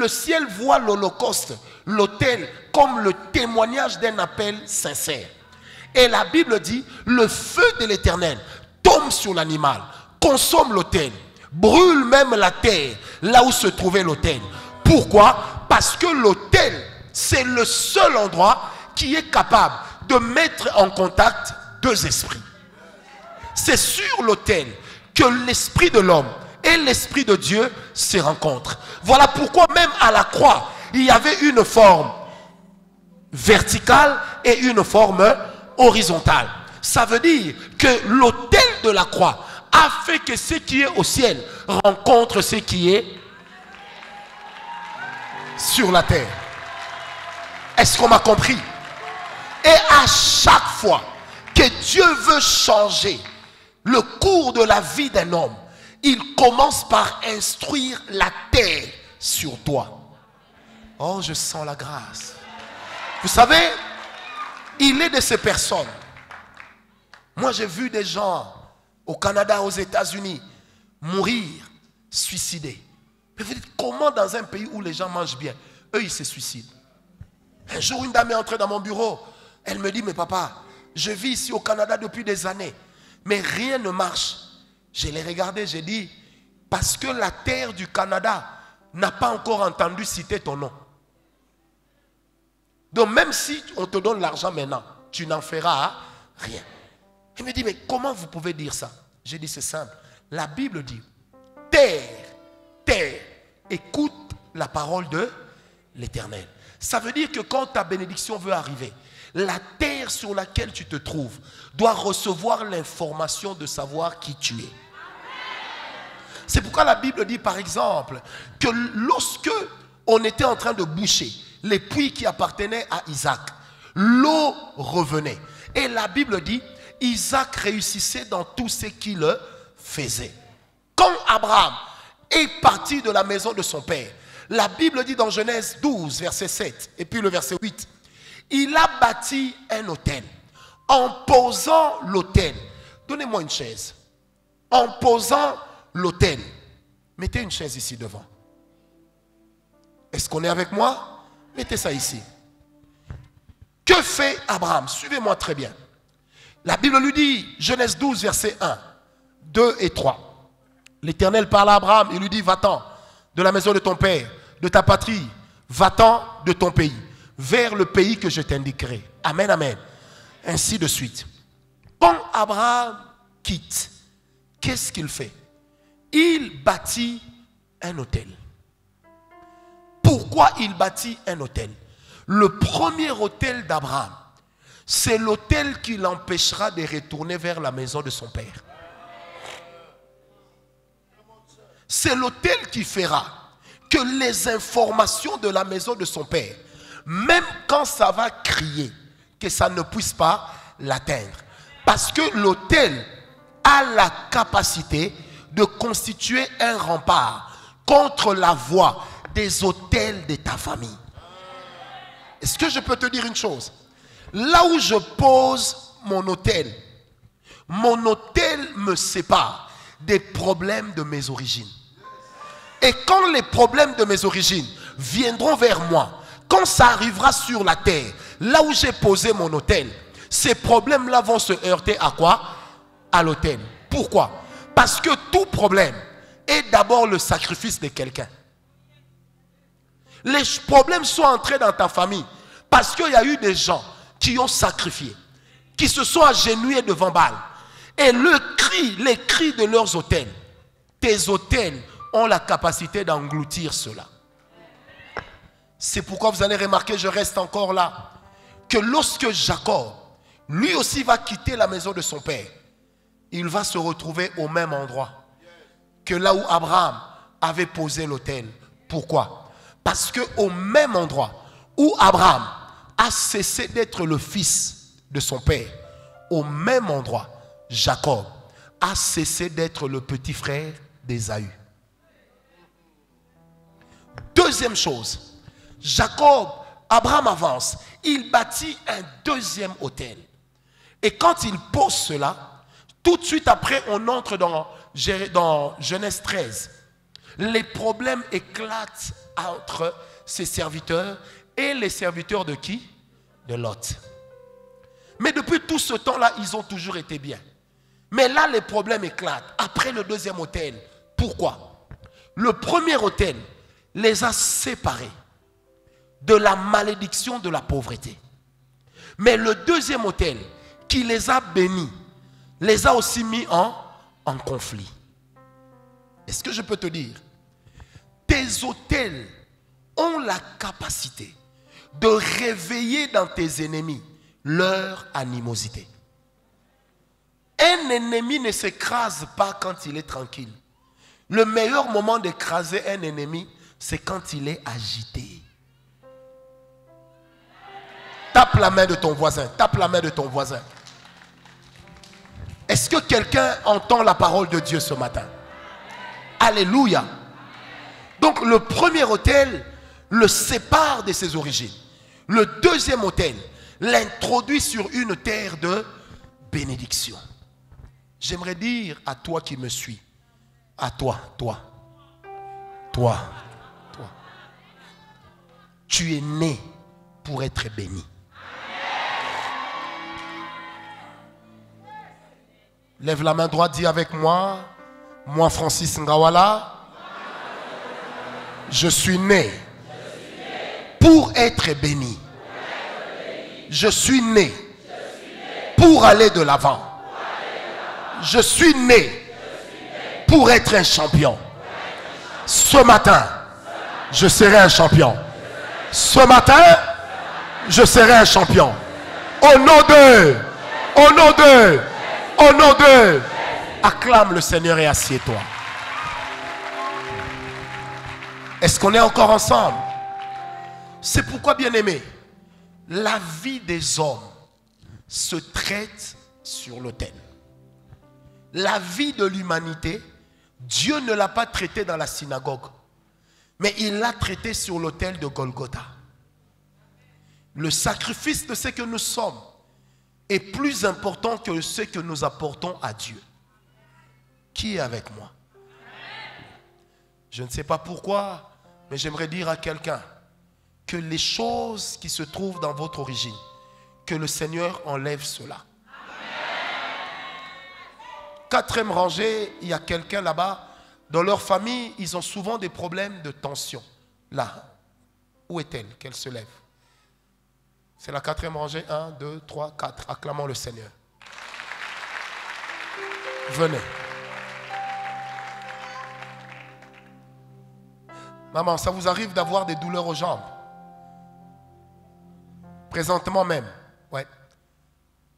ciel voit l'Holocauste, l'autel, comme le témoignage d'un appel sincère. Et la Bible dit, le feu de l'Éternel tombe sur l'animal, consomme l'autel, brûle même la terre, là où se trouvait l'autel. Pourquoi? Parce que l'autel, c'est le seul endroit qui est capable de mettre en contact deux esprits. C'est sur l'autel que l'esprit de l'homme et l'esprit de Dieu se rencontrent. Voilà pourquoi même à la croix, il y avait une forme verticale et une forme horizontale. Ça veut dire que l'autel de la croix a fait que ce qui est au ciel rencontre ce qui est sur la terre. Est-ce qu'on m'a compris? Et à chaque fois que Dieu veut changer le cours de la vie d'un homme, il commence par instruire la terre sur toi. Oh, je sens la grâce. Vous savez, il est de ces personnes. Moi, j'ai vu des gens au Canada, aux États-Unis, mourir, suicider. Mais vous dites, comment dans un pays où les gens mangent bien, eux, ils se suicident? Un jour, une dame est entrée dans mon bureau. Elle me dit, mais papa, je vis ici au Canada depuis des années, mais rien ne marche. Je l'ai regardé, j'ai dit, parce que la terre du Canada n'a pas encore entendu citer ton nom. Donc même si on te donne l'argent maintenant, tu n'en feras rien. Elle me dit, mais comment vous pouvez dire ça? J'ai dit, c'est simple. La Bible dit, terre, écoute la parole de l'Éternel. Ça veut dire que quand ta bénédiction veut arriver, la terre sur laquelle tu te trouves doit recevoir l'information de savoir qui tu es. C'est pourquoi la Bible dit par exemple que lorsque on était en train de boucher les puits qui appartenaient à Isaac, l'eau revenait. Et la Bible dit, Isaac réussissait dans tout ce qu'il faisait. Quand Abraham est parti de la maison de son père, la Bible dit dans Genèse 12, verset 7, et puis le verset 8, il a bâti un autel. En posant l'autel, donnez-moi une chaise. En posant l'autel, mettez une chaise ici devant. Est-ce qu'on est avec moi? Mettez ça ici. Que fait Abraham? Suivez-moi très bien. La Bible lui dit, Genèse 12, verset 1, 2 et 3. L'Éternel parle à Abraham, il lui dit, va-t'en de la maison de ton père, de ta patrie, va-t'en de ton pays, vers le pays que je t'indiquerai. Amen, amen. Ainsi de suite. Quand Abraham quitte, qu'est-ce qu'il fait? Il bâtit un autel. Pourquoi il bâtit un autel? Le premier autel d'Abraham, c'est l'autel qui l'empêchera de retourner vers la maison de son père. C'est l'autel qui fera que les informations de la maison de son père, même quand ça va crier, que ça ne puisse pas l'atteindre. Parce que l'autel a la capacité de constituer un rempart contre la voix des autels de ta famille. Est-ce que je peux te dire une chose? Là où je pose mon autel me sépare des problèmes de mes origines. Et quand les problèmes de mes origines viendront vers moi, quand ça arrivera sur la terre, là où j'ai posé mon autel, ces problèmes-là vont se heurter à quoi? À l'autel. Pourquoi? Parce que tout problème est d'abord le sacrifice de quelqu'un. Les problèmes sont entrés dans ta famille parce qu'il y a eu des gens qui ont sacrifié, qui se sont agenouillés devant Baal. Et les cris de leurs autels, tes autels ont la capacité d'engloutir cela. C'est pourquoi vous allez remarquer, je reste encore là, que lorsque Jacob, lui aussi va quitter la maison de son père, il va se retrouver au même endroit que là où Abraham avait posé l'autel. Pourquoi? Parce qu'au même endroit où Abraham a cessé d'être le fils de son père, au même endroit, Jacob a cessé d'être le petit frère d'Ésaü. Deuxième chose, Abraham avance, il bâtit un deuxième autel. Et quand il pose cela, tout de suite après, on entre dans Genèse 13. Les problèmes éclatent entre ses serviteurs et les serviteurs de qui? De Lot. Mais depuis tout ce temps-là, ils ont toujours été bien. Mais là, les problèmes éclatent. Après le deuxième autel. Pourquoi? Le premier autel les a séparés de la malédiction de la pauvreté. Mais le deuxième autel qui les a bénis, les a aussi mis en conflit. Est-ce que je peux te dire? Tes autels ont la capacité de réveiller dans tes ennemis leur animosité. Un ennemi ne s'écrase pas quand il est tranquille. Le meilleur moment d'écraser un ennemi, c'est quand il est agité. Tape la main de ton voisin. Tape la main de ton voisin. Est-ce que quelqu'un entend la parole de Dieu ce matin? Alléluia. Donc le premier autel le sépare de ses origines. Le deuxième autel l'introduit sur une terre de bénédiction. J'aimerais dire à toi qui me suis, à toi, tu es né pour être béni. Lève la main droite, dis avec moi, moi Francis Ngawala, je suis né pour être béni. Je suis né pour aller de l'avant. Je suis né pour être un champion. Ce matin, je serai un champion. Ce matin, je serai un champion. Au nom de, acclame le Seigneur et assieds-toi. Est-ce qu'on est encore ensemble? C'est pourquoi, bien-aimé, la vie des hommes se traite sur l'autel. La vie de l'humanité Dieu ne l'a pas traité dans la synagogue, mais il l'a traité sur l'autel de Golgotha. Le sacrifice de ce que nous sommes est plus important que ce que nous apportons à Dieu. Qui est avec moi? Je ne sais pas pourquoi, mais j'aimerais dire à quelqu'un que les choses qui se trouvent dans votre origine, que le Seigneur enlève cela. Quatrième rangée, il y a quelqu'un là-bas, dans leur famille, ils ont souvent des problèmes de tension. Là, où est-elle? Qu'elle se lève. C'est la quatrième rangée. 1, 2, 3, 4. Acclamons le Seigneur. Venez. Maman, ça vous arrive d'avoir des douleurs aux jambes? Présentement même. Ouais.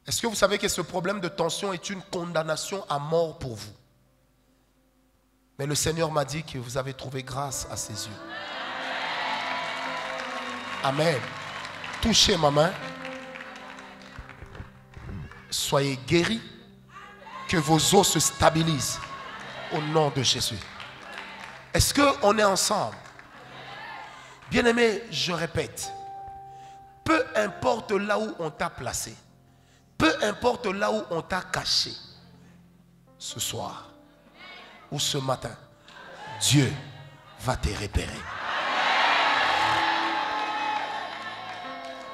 Est-ce que vous savez que ce problème de tension est une condamnation à mort pour vous? Mais le Seigneur m'a dit que vous avez trouvé grâce à ses yeux. Amen. Touchez ma main. Soyez guéris. Que vos os se stabilisent. Au nom de Jésus. Est-ce qu'on est ensemble? Bien-aimé, je répète. Peu importe là où on t'a placé. Peu importe là où on t'a caché. Ce soir ou ce matin, Dieu va te repérer.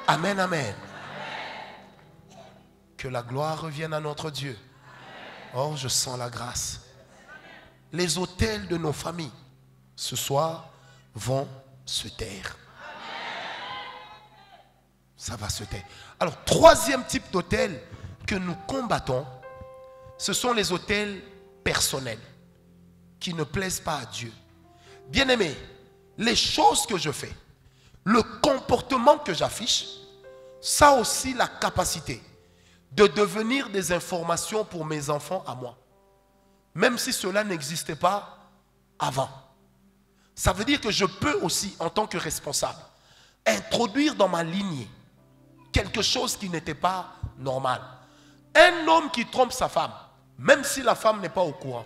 Amen, amen. Que la gloire revienne à notre Dieu. Oh, je sens la grâce. Les autels de nos familles, ce soir, vont se taire. Ça va se taire. Alors, troisième type d'autel que nous combattons, ce sont les autels personnels qui ne plaisent pas à Dieu. Bien-aimé, les choses que je fais, le comportement que j'affiche, ça a aussi la capacité de devenir des informations pour mes enfants à moi. Même si cela n'existait pas avant. Ça veut dire que je peux aussi, en tant que responsable, introduire dans ma lignée quelque chose qui n'était pas normal. Un homme qui trompe sa femme, même si la femme n'est pas au courant,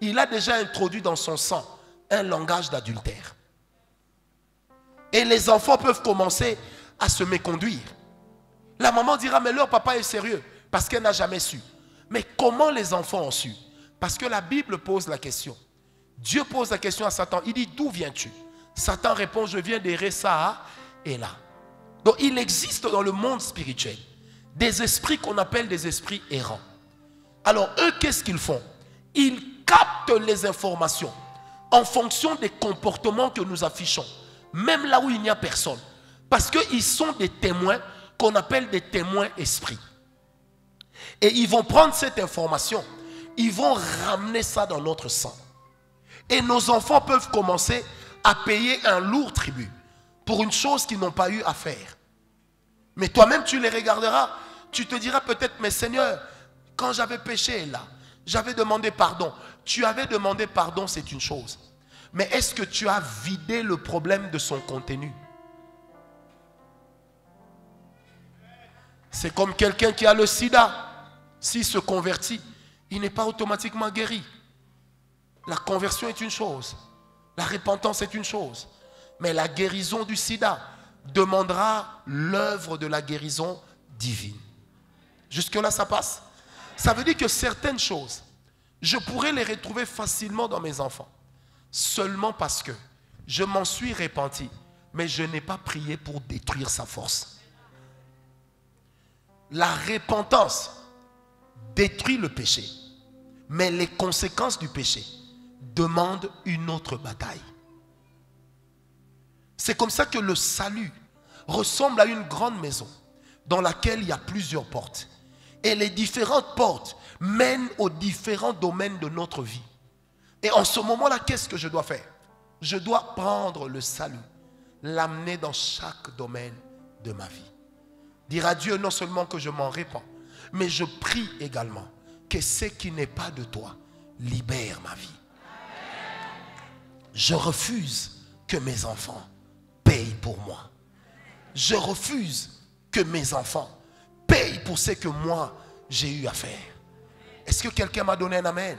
il a déjà introduit dans son sang un langage d'adultère. Et les enfants peuvent commencer à se méconduire. La maman dira, mais leur papa est sérieux, parce qu'elle n'a jamais su. Mais comment les enfants ont su? Parce que la Bible pose la question. Dieu pose la question à Satan. Il dit, d'où viens-tu? Satan répond, je viens d'errer ça et là. Donc il existe dans le monde spirituel des esprits qu'on appelle des esprits errants. Alors eux, qu'est-ce qu'ils font? Ils captent les informations en fonction des comportements que nous affichons, même là où il n'y a personne. Parce qu'ils sont des témoins qu'on appelle des témoins esprits. Et ils vont prendre cette information, ils vont ramener ça dans notre sang. Et nos enfants peuvent commencer à payer un lourd tribut pour une chose qu'ils n'ont pas eu à faire. Mais toi-même, tu les regarderas, tu te diras peut-être, mais Seigneur, quand j'avais péché là, j'avais demandé pardon. Tu avais demandé pardon, c'est une chose. Mais est-ce que tu as vidé le problème de son contenu? C'est comme quelqu'un qui a le sida. S'il se convertit, il n'est pas automatiquement guéri. La conversion est une chose. La repentance est une chose. Mais la guérison du sida demandera l'œuvre de la guérison divine. Jusque-là, ça passe. Ça veut dire que certaines choses, je pourrais les retrouver facilement dans mes enfants. Seulement parce que je m'en suis repenti, mais je n'ai pas prié pour détruire sa force. La repentance détruit le péché, mais les conséquences du péché demandent une autre bataille. C'est comme ça que le salut ressemble à une grande maison dans laquelle il y a plusieurs portes. Et les différentes portes mènent aux différents domaines de notre vie. Et en ce moment-là, qu'est-ce que je dois faire? Je dois prendre le salut, l'amener dans chaque domaine de ma vie. Dire à Dieu non seulement que je m'en répands, mais je prie également que ce qui n'est pas de toi libère ma vie. Je refuse que mes enfants payent pour moi. Je refuse que mes enfants payent pour ce que moi j'ai eu à faire. Est-ce que quelqu'un m'a donné un amen?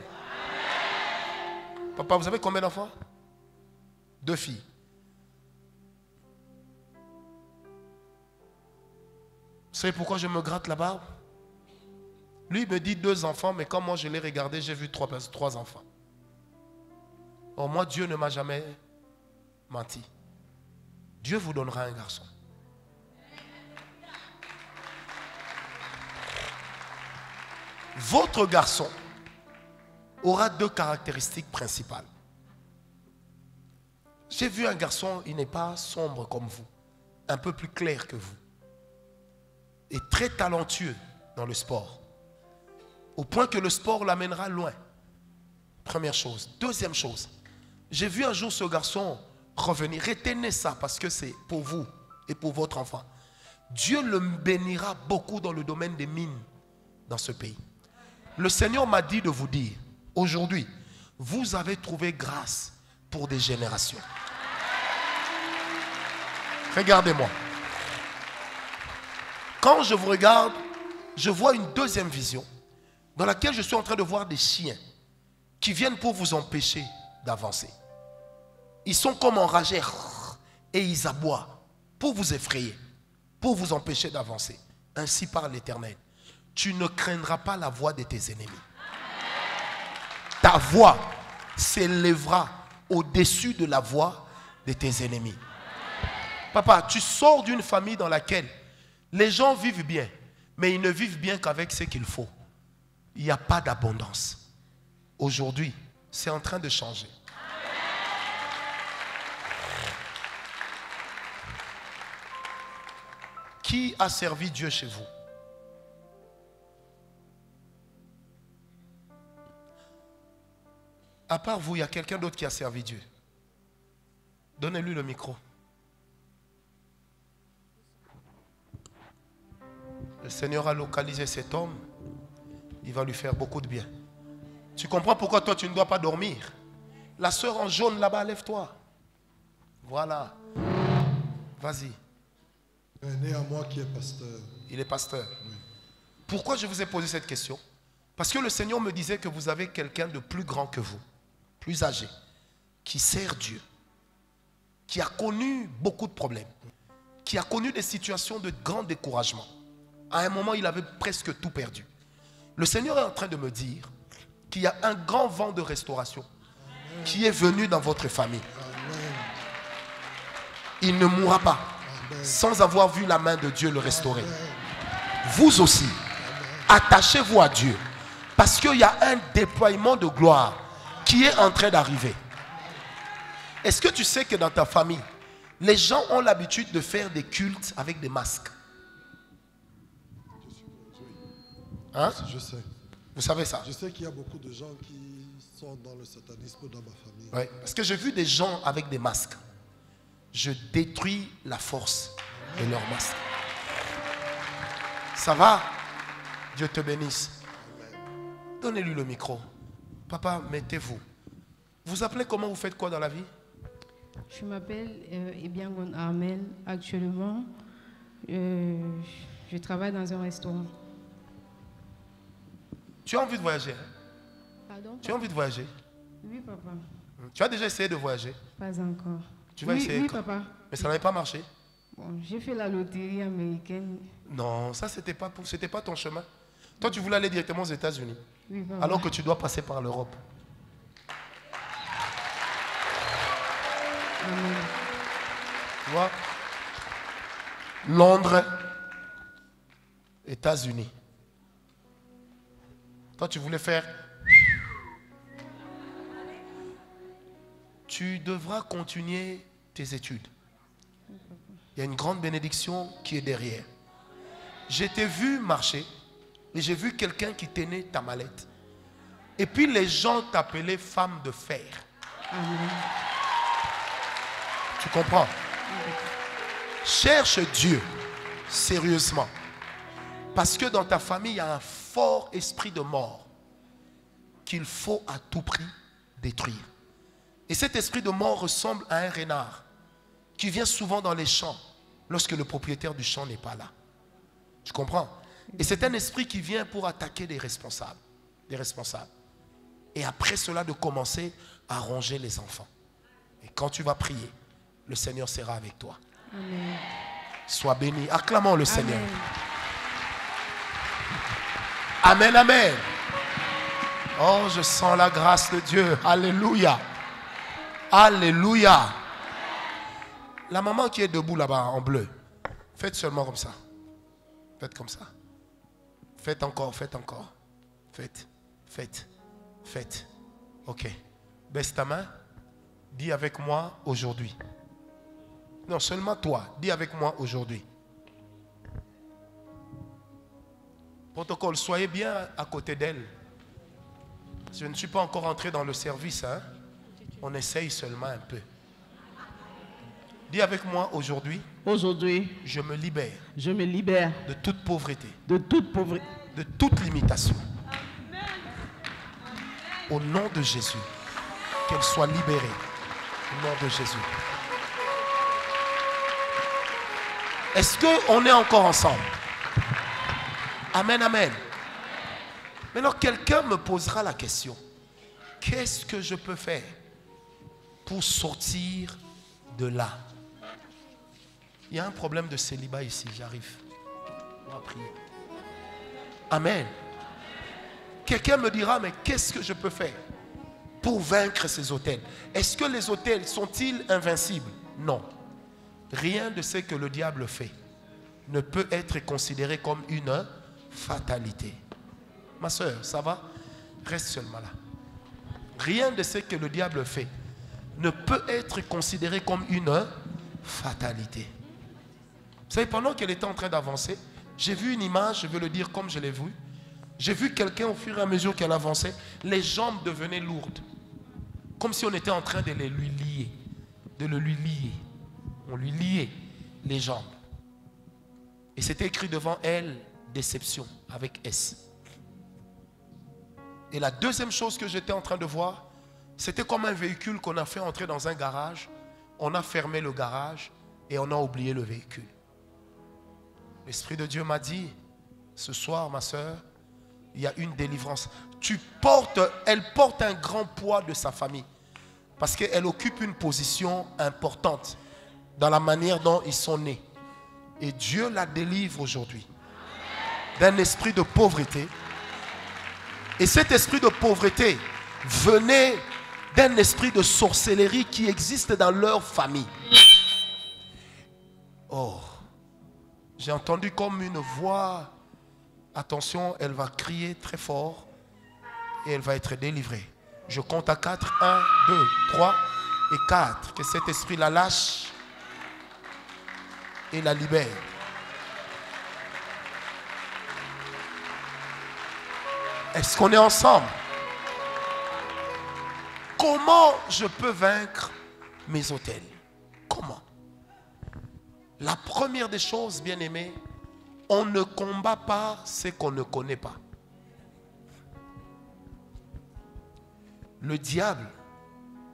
Papa, vous avez combien d'enfants? 2 filles. Vous savez pourquoi je me gratte la barbe? Lui, il me dit 2 enfants, mais quand moi je l'ai regardé, j'ai vu 3 enfants. Or, moi, Dieu ne m'a jamais menti. Dieu vous donnera un garçon. Votre garçon aura 2 caractéristiques principales. J'ai vu un garçon, il n'est pas sombre comme vous, un peu plus clair que vous, et très talentueux dans le sport, au point que le sport l'amènera loin. Première chose. Deuxième chose, j'ai vu un jour ce garçon revenir. Retenez ça parce que c'est pour vous et pour votre enfant. Dieu le bénira beaucoup dans le domaine des mines dans ce pays. Le Seigneur m'a dit de vous dire, aujourd'hui, vous avez trouvé grâce pour des générations. Regardez-moi. Quand je vous regarde, je vois une deuxième vision dans laquelle je suis en train de voir des chiens qui viennent pour vous empêcher d'avancer. Ils sont comme enragés et ils aboient pour vous effrayer, pour vous empêcher d'avancer. Ainsi parle l'Éternel. Tu ne craindras pas la voix de tes ennemis. Ta voix s'élèvera au-dessus de la voix de tes ennemis. Papa, tu sors d'une famille dans laquelle les gens vivent bien, mais ils ne vivent bien qu'avec ce qu'il faut. Il n'y a pas d'abondance. Aujourd'hui, c'est en train de changer. Qui a servi Dieu chez vous? À part vous, il y a quelqu'un d'autre qui a servi Dieu. Donnez-lui le micro. Le Seigneur a localisé cet homme. Il va lui faire beaucoup de bien. Tu comprends pourquoi toi tu ne dois pas dormir? La sœur en jaune là-bas, lève-toi. Voilà. Vas-y. Un né à moi qui est pasteur. Il est pasteur. Oui. Pourquoi je vous ai posé cette question? Parce que le Seigneur me disait que vous avez quelqu'un de plus grand que vous, plus âgé, qui sert Dieu, qui a connu beaucoup de problèmes, qui a connu des situations de grand découragement. À un moment, il avait presque tout perdu. Le Seigneur est en train de me dire qu'il y a un grand vent de restauration qui est venu dans votre famille. Il ne mourra pas sans avoir vu la main de Dieu le restaurer. Vous aussi, attachez-vous à Dieu parce qu'il y a un déploiement de gloire qui est en train d'arriver. Est-ce que tu sais que dans ta famille, les gens ont l'habitude de faire des cultes avec des masques? Hein? Je sais. Vous savez ça? Je sais qu'il y a beaucoup de gens qui sont dans le satanisme dans ma famille. Oui, parce que j'ai vu des gens avec des masques. Je détruis la force de leurs masques. Ça va? Dieu te bénisse. Donnez-lui le micro. Papa, mettez-vous. Vous appelez comment? Vous faites quoi dans la vie? Je m'appelle Ebiangon Armel. Actuellement, je travaille dans un restaurant. Tu as envie de voyager? Hein? Pardon? Tu as envie de voyager? Oui, papa. Tu as déjà essayé de voyager? Pas encore. Tu vas essayer oui, quand? papa. Mais ça n'avait pas marché? Bon, j'ai fait la loterie américaine. Non, ça c'était pas ton chemin. Toi tu voulais aller directement aux États-Unis. Oui, papa. Alors que tu dois passer par l'Europe. Amen. Tu vois? Londres, États-Unis. Toi tu voulais faire. Tu devras continuer tes études. Il y a une grande bénédiction qui est derrière. Je t'ai vu marcher et j'ai vu quelqu'un qui tenait ta mallette. Et puis les gens t'appelaient femme de fer. Amen. Tu comprends? Cherche Dieu sérieusement. Parce que dans ta famille, il y a un fort esprit de mort qu'il faut à tout prix détruire. Et cet esprit de mort ressemble à un renard qui vient souvent dans les champs lorsque le propriétaire du champ n'est pas là. Tu comprends? Et c'est un esprit qui vient pour attaquer des responsables. Des responsables. Et après cela, de commencer à ronger les enfants. Et quand tu vas prier, le Seigneur sera avec toi. Amen. Sois béni. Acclamons le Seigneur. Amen. Amen, amen. Oh, je sens la grâce de Dieu. Alléluia. Alléluia. La maman qui est debout là-bas en bleu, faites seulement comme ça. Faites comme ça. Faites encore, faites encore. Faites, faites, faites. Ok. Baisse ta main. Dis avec moi aujourd'hui. Non, seulement toi. Dis avec moi aujourd'hui. Protocole, soyez bien à côté d'elle. Je ne suis pas encore entré dans le service. Hein? On essaye seulement un peu. Dis avec moi aujourd'hui. Aujourd'hui, Je me libère je me libère de toute pauvreté, de toute pauvreté, de toute limitation. Au nom de Jésus, qu'elle soit libérée. Au nom de Jésus. Est-ce qu'on est encore ensemble? Amen, amen. Maintenant, quelqu'un me posera la question. Qu'est-ce que je peux faire pour sortir de là? Il y a un problème de célibat ici, j'arrive. On va prier. Amen. Quelqu'un me dira, mais qu'est-ce que je peux faire pour vaincre ces autels? Est-ce que les autels sont-ils invincibles? Non. Rien de ce que le diable fait ne peut être considéré comme une fatalité. Ma soeur, ça va? Reste seulement là. Rien de ce que le diable fait ne peut être considéré comme une fatalité. Vous savez, pendant qu'elle était en train d'avancer, j'ai vu une image, je veux le dire comme je l'ai vu. J'ai vu quelqu'un au fur et à mesure qu'elle avançait, les jambes devenaient lourdes. Comme si on était en train de les lui lier. De le lui lier. On lui liait les jambes. Et c'était écrit devant elle, déception, avec S. Et la deuxième chose que j'étais en train de voir, c'était comme un véhicule qu'on a fait entrer dans un garage. On a fermé le garage et on a oublié le véhicule. L'Esprit de Dieu m'a dit, ce soir, ma soeur, il y a une délivrance. Elle porte un grand poids de sa famille. Parce qu'elle occupe une position importante dans la manière dont ils sont nés. Et Dieu la délivre aujourd'hui d'un esprit de pauvreté. Et cet esprit de pauvreté venait d'un esprit de sorcellerie qui existe dans leur famille. Oh, j'ai entendu comme une voix. Attention, elle va crier très fort et elle va être délivrée. Je compte à 4. 1, 2, 3 et 4. Que cet esprit la lâche et la libère. Est-ce qu'on est ensemble? Comment je peux vaincre mes autels? Comment? La première des choses, bien aimés, on ne combat pas ce qu'on ne connaît pas. Le diable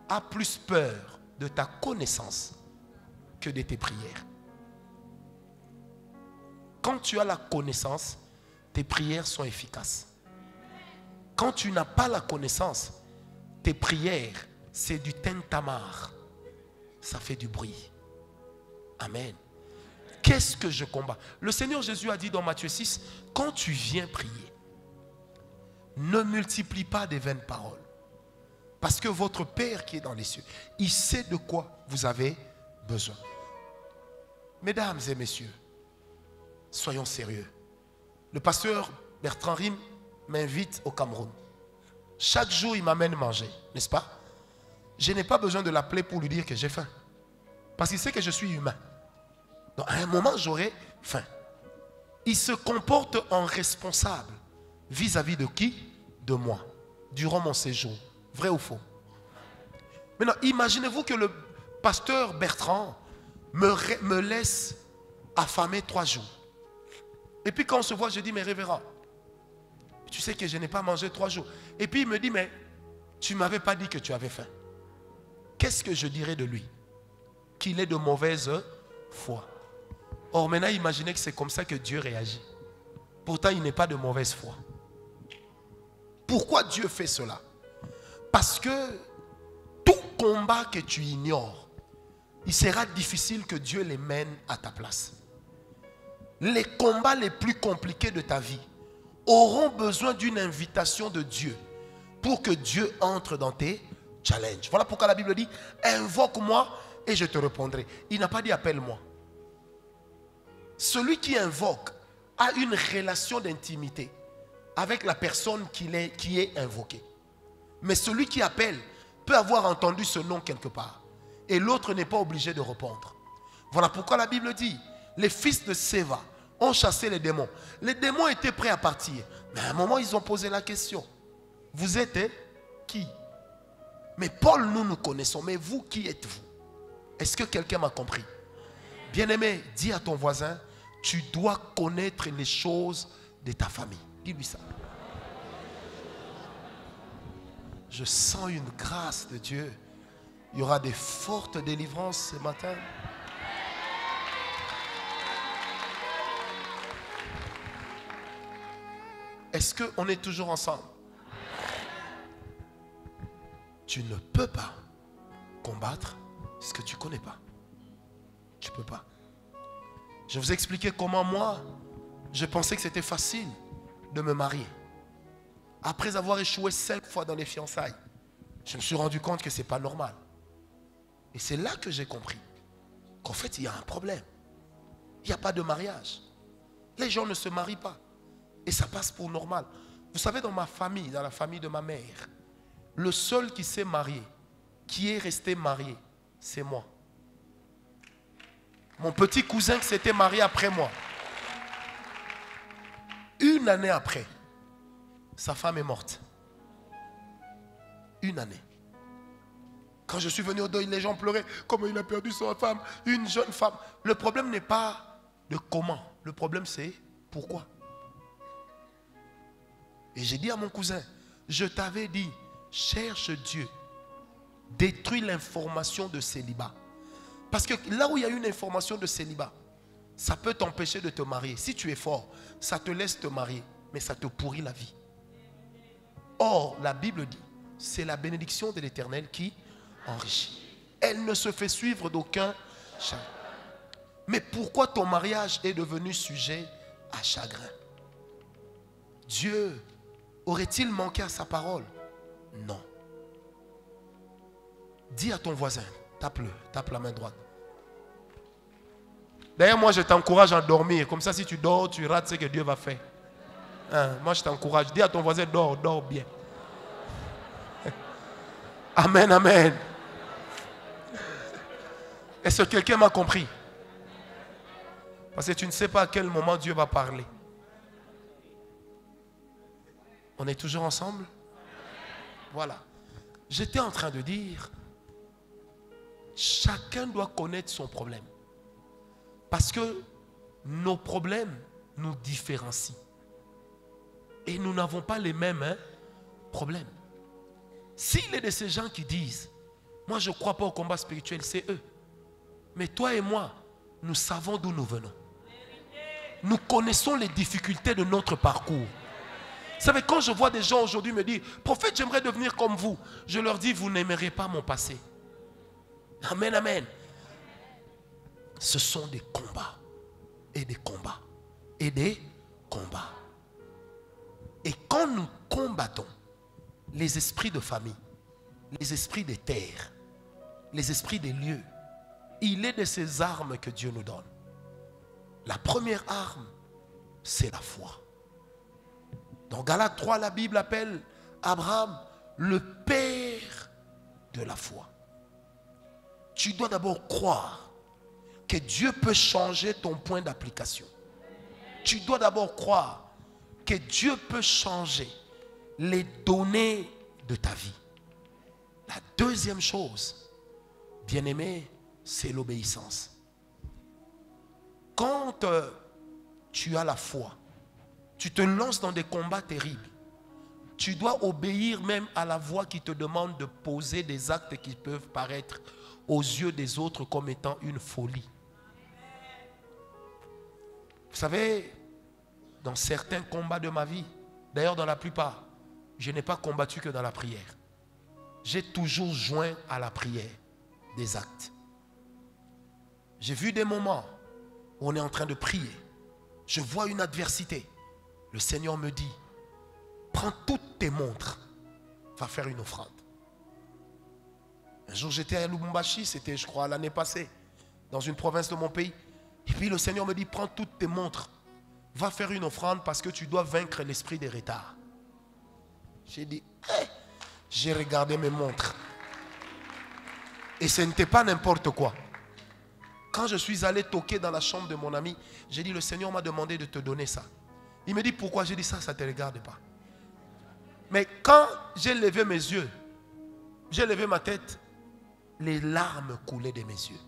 a plus peur de ta connaissance que de tes prières. Quand tu as la connaissance, tes prières sont efficaces. Quand tu n'as pas la connaissance, tes prières, c'est du tintamarre. Ça fait du bruit. Amen. Qu'est-ce que je combats? Le Seigneur Jésus a dit dans Matthieu 6, quand tu viens prier, ne multiplie pas des vaines paroles. Parce que votre Père qui est dans les cieux, il sait de quoi vous avez besoin. Mesdames et messieurs, soyons sérieux. Le pasteur Bertrand Rim m'invite au Cameroun. Chaque jour, il m'amène manger, n'est-ce pas? Je n'ai pas besoin de l'appeler pour lui dire que j'ai faim. Parce qu'il sait que je suis humain. Donc, à un moment, j'aurai faim. Il se comporte en responsable vis-à-vis de qui? De moi, durant mon séjour. Vrai ou faux? Maintenant, imaginez-vous que le pasteur Bertrand me laisse affamé 3 jours. Et puis quand on se voit, je dis, mais révérend, tu sais que je n'ai pas mangé 3 jours. Et puis il me dit, mais tu ne m'avais pas dit que tu avais faim. Qu'est-ce que je dirais de lui? Qu'il est de mauvaise foi. Or maintenant, imaginez que c'est comme ça que Dieu réagit. Pourtant, il n'est pas de mauvaise foi. Pourquoi Dieu fait cela? Parce que tout combat que tu ignores, il sera difficile que Dieu les mène à ta place. Les combats les plus compliqués de ta vie auront besoin d'une invitation de Dieu pour que Dieu entre dans tes challenges. Voilà pourquoi la Bible dit, invoque-moi et je te répondrai. Il n'a pas dit appelle-moi. Celui qui invoque a une relation d'intimité avec la personne qui est invoquée. Mais celui qui appelle peut avoir entendu ce nom quelque part. Et l'autre n'est pas obligé de répondre. Voilà pourquoi la Bible dit, les fils de Séva ont chassé les démons. Les démons étaient prêts à partir. Mais à un moment, ils ont posé la question. Vous êtes qui? Mais Paul, nous connaissons. Mais vous, qui êtes-vous? Est-ce que quelqu'un m'a compris? Bien-aimé, dis à ton voisin, tu dois connaître les choses de ta famille. Dis-lui ça. Je sens une grâce de Dieu. Il y aura des fortes délivrances ce matin. Est-ce qu'on est toujours ensemble? Tu ne peux pas combattre ce que tu ne connais pas. Tu ne peux pas. Je vous ai expliqué comment moi, je pensais que c'était facile de me marier. Après avoir échoué 5 fois dans les fiançailles, je me suis rendu compte que ce n'est pas normal. Et c'est là que j'ai compris qu'en fait, il y a un problème. Il n'y a pas de mariage. Les gens ne se marient pas. Et ça passe pour normal. Vous savez, dans ma famille, dans la famille de ma mère, le seul qui s'est marié, qui est resté marié, c'est moi. Mon petit cousin qui s'était marié après moi. Une année après, sa femme est morte. Une année. Quand je suis venu au deuil, les gens pleuraient. Comment il a perdu sa femme, une jeune femme. Le problème n'est pas de comment. Le problème c'est pourquoi. Et j'ai dit à mon cousin, je t'avais dit, cherche Dieu. Détruis l'information de célibat. Parce que là où il y a une information de célibat, ça peut t'empêcher de te marier. Si tu es fort, ça te laisse te marier, mais ça te pourrit la vie. Or, la Bible dit, c'est la bénédiction de l'Éternel qui enrichit. Elle ne se fait suivre d'aucun chagrin. Mais pourquoi ton mariage est devenu sujet à chagrin? Dieu aurait-il manqué à sa parole? Non. Dis à ton voisin, tape-le, tape la main droite. D'ailleurs, moi je t'encourage à dormir. Comme ça, si tu dors, tu rates ce que Dieu va faire. Hein? Moi je t'encourage. Dis à ton voisin, dors, dors bien. Amen, amen. Est-ce que quelqu'un m'a compris? Parce que tu ne sais pas à quel moment Dieu va parler. On est toujours ensemble? Voilà. J'étais en train de dire, chacun doit connaître son problème. Parce que nos problèmes nous différencient. Et nous n'avons pas les mêmes problèmes. S'il est de ces gens qui disent, moi je ne crois pas au combat spirituel, c'est eux. Mais toi et moi, nous savons d'où nous venons. Nous connaissons les difficultés de notre parcours. Vous savez, quand je vois des gens aujourd'hui me dire, prophète, j'aimerais devenir comme vous, je leur dis, vous n'aimerez pas mon passé. Amen, amen. Ce sont des combats et des combats et des combats. Et quand nous combattons les esprits de famille, les esprits des terres, les esprits des lieux, il est de ces armes que Dieu nous donne. La première arme, c'est la foi. Dans Galates 3, la Bible appelle Abraham le père de la foi. Tu dois d'abord croire que Dieu peut changer ton point d'application. Tu dois d'abord croire que Dieu peut changer les données de ta vie. La deuxième chose, bien-aimé, c'est l'obéissance. Quand tu as la foi, tu te lances dans des combats terribles. Tu dois obéir même à la voix qui te demande de poser des actes qui peuvent paraître aux yeux des autres comme étant une folie. Vous savez, dans certains combats de ma vie, d'ailleurs dans la plupart, je n'ai pas combattu que dans la prière. j'ai toujours joint à la prière des actes. J'ai vu des moments où on est en train de prier. Je vois une adversité. Le Seigneur me dit, prends toutes tes montres, va faire une offrande. Un jour j'étais à Lubumbashi, c'était je crois l'année passée, dans une province de mon pays. Et puis le Seigneur me dit, prends toutes tes montres, va faire une offrande parce que tu dois vaincre l'esprit des retards. J'ai dit, j'ai regardé mes montres. Et ce n'était pas n'importe quoi. Quand je suis allé toquer dans la chambre de mon ami, j'ai dit, le Seigneur m'a demandé de te donner ça. Il me dit, pourquoi? J'ai dit, ça ne te regarde pas. Mais quand j'ai levé mes yeux, j'ai levé ma tête, les larmes coulaient de mes yeux.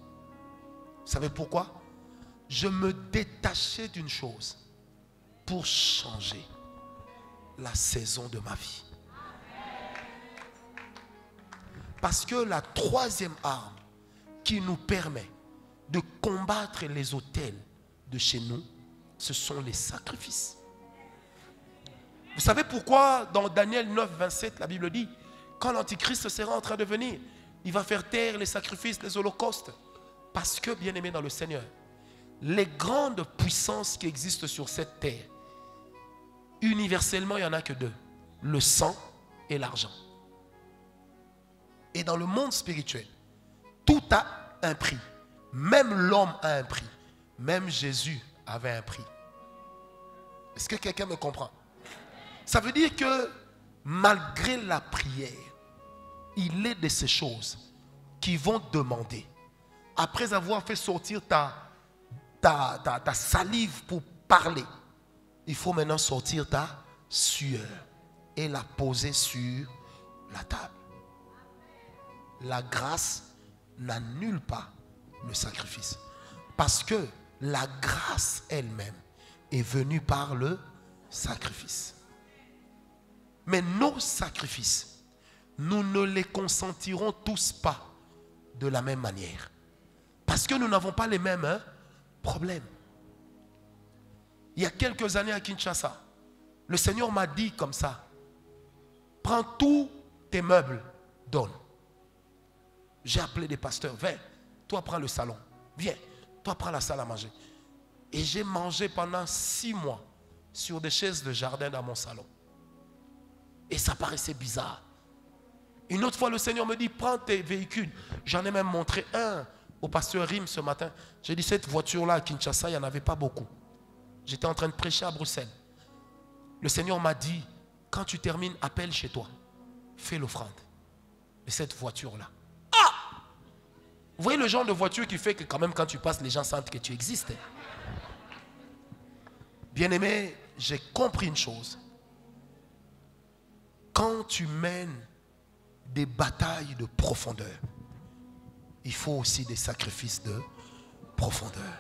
Vous savez pourquoi? Je me détachais d'une chose pour changer la saison de ma vie. Parce que la troisième arme qui nous permet de combattre les autels de chez nous, ce sont les sacrifices. Vous savez pourquoi dans Daniel 9, 27, la Bible dit, quand l'Antichrist sera en train de venir, il va faire taire les sacrifices, les holocaustes. Parce que, bien aimé dans le Seigneur, les grandes puissances qui existent sur cette terre, universellement, il n'y en a que deux, le sang et l'argent. Et dans le monde spirituel, tout a un prix. Même l'homme a un prix. Même Jésus avait un prix. Est-ce que quelqu'un me comprend? Ça veut dire que malgré la prière, il est de ces choses qui vont demander, après avoir fait sortir ta salive pour parler, il faut maintenant sortir ta sueur et la poser sur la table. La grâce n'annule pas le sacrifice. Parce que la grâce elle-même est venue par le sacrifice. Mais nos sacrifices, nous ne les consentirons tous pas de la même manière. Parce que nous n'avons pas les mêmes problèmes. Il y a quelques années à Kinshasa, le Seigneur m'a dit comme ça, prends tous tes meubles, donne. J'ai appelé des pasteurs, viens, toi prends le salon, viens, toi prends la salle à manger. Et j'ai mangé pendant 6 mois sur des chaises de jardin dans mon salon. Et ça paraissait bizarre. Une autre fois, le Seigneur me dit, prends tes véhicules. J'en ai même montré un au pasteur Rim ce matin. J'ai dit, cette voiture-là à Kinshasa, il n'y en avait pas beaucoup. J'étais en train de prêcher à Bruxelles. Le Seigneur m'a dit, quand tu termines, appelle chez toi. Fais l'offrande de cette voiture-là. Ah! Vous voyez le genre de voiture qui fait que quand même quand tu passes, les gens sentent que tu existes. Bien-aimé, j'ai compris une chose. Quand tu mènes des batailles de profondeur, il faut aussi des sacrifices de profondeur.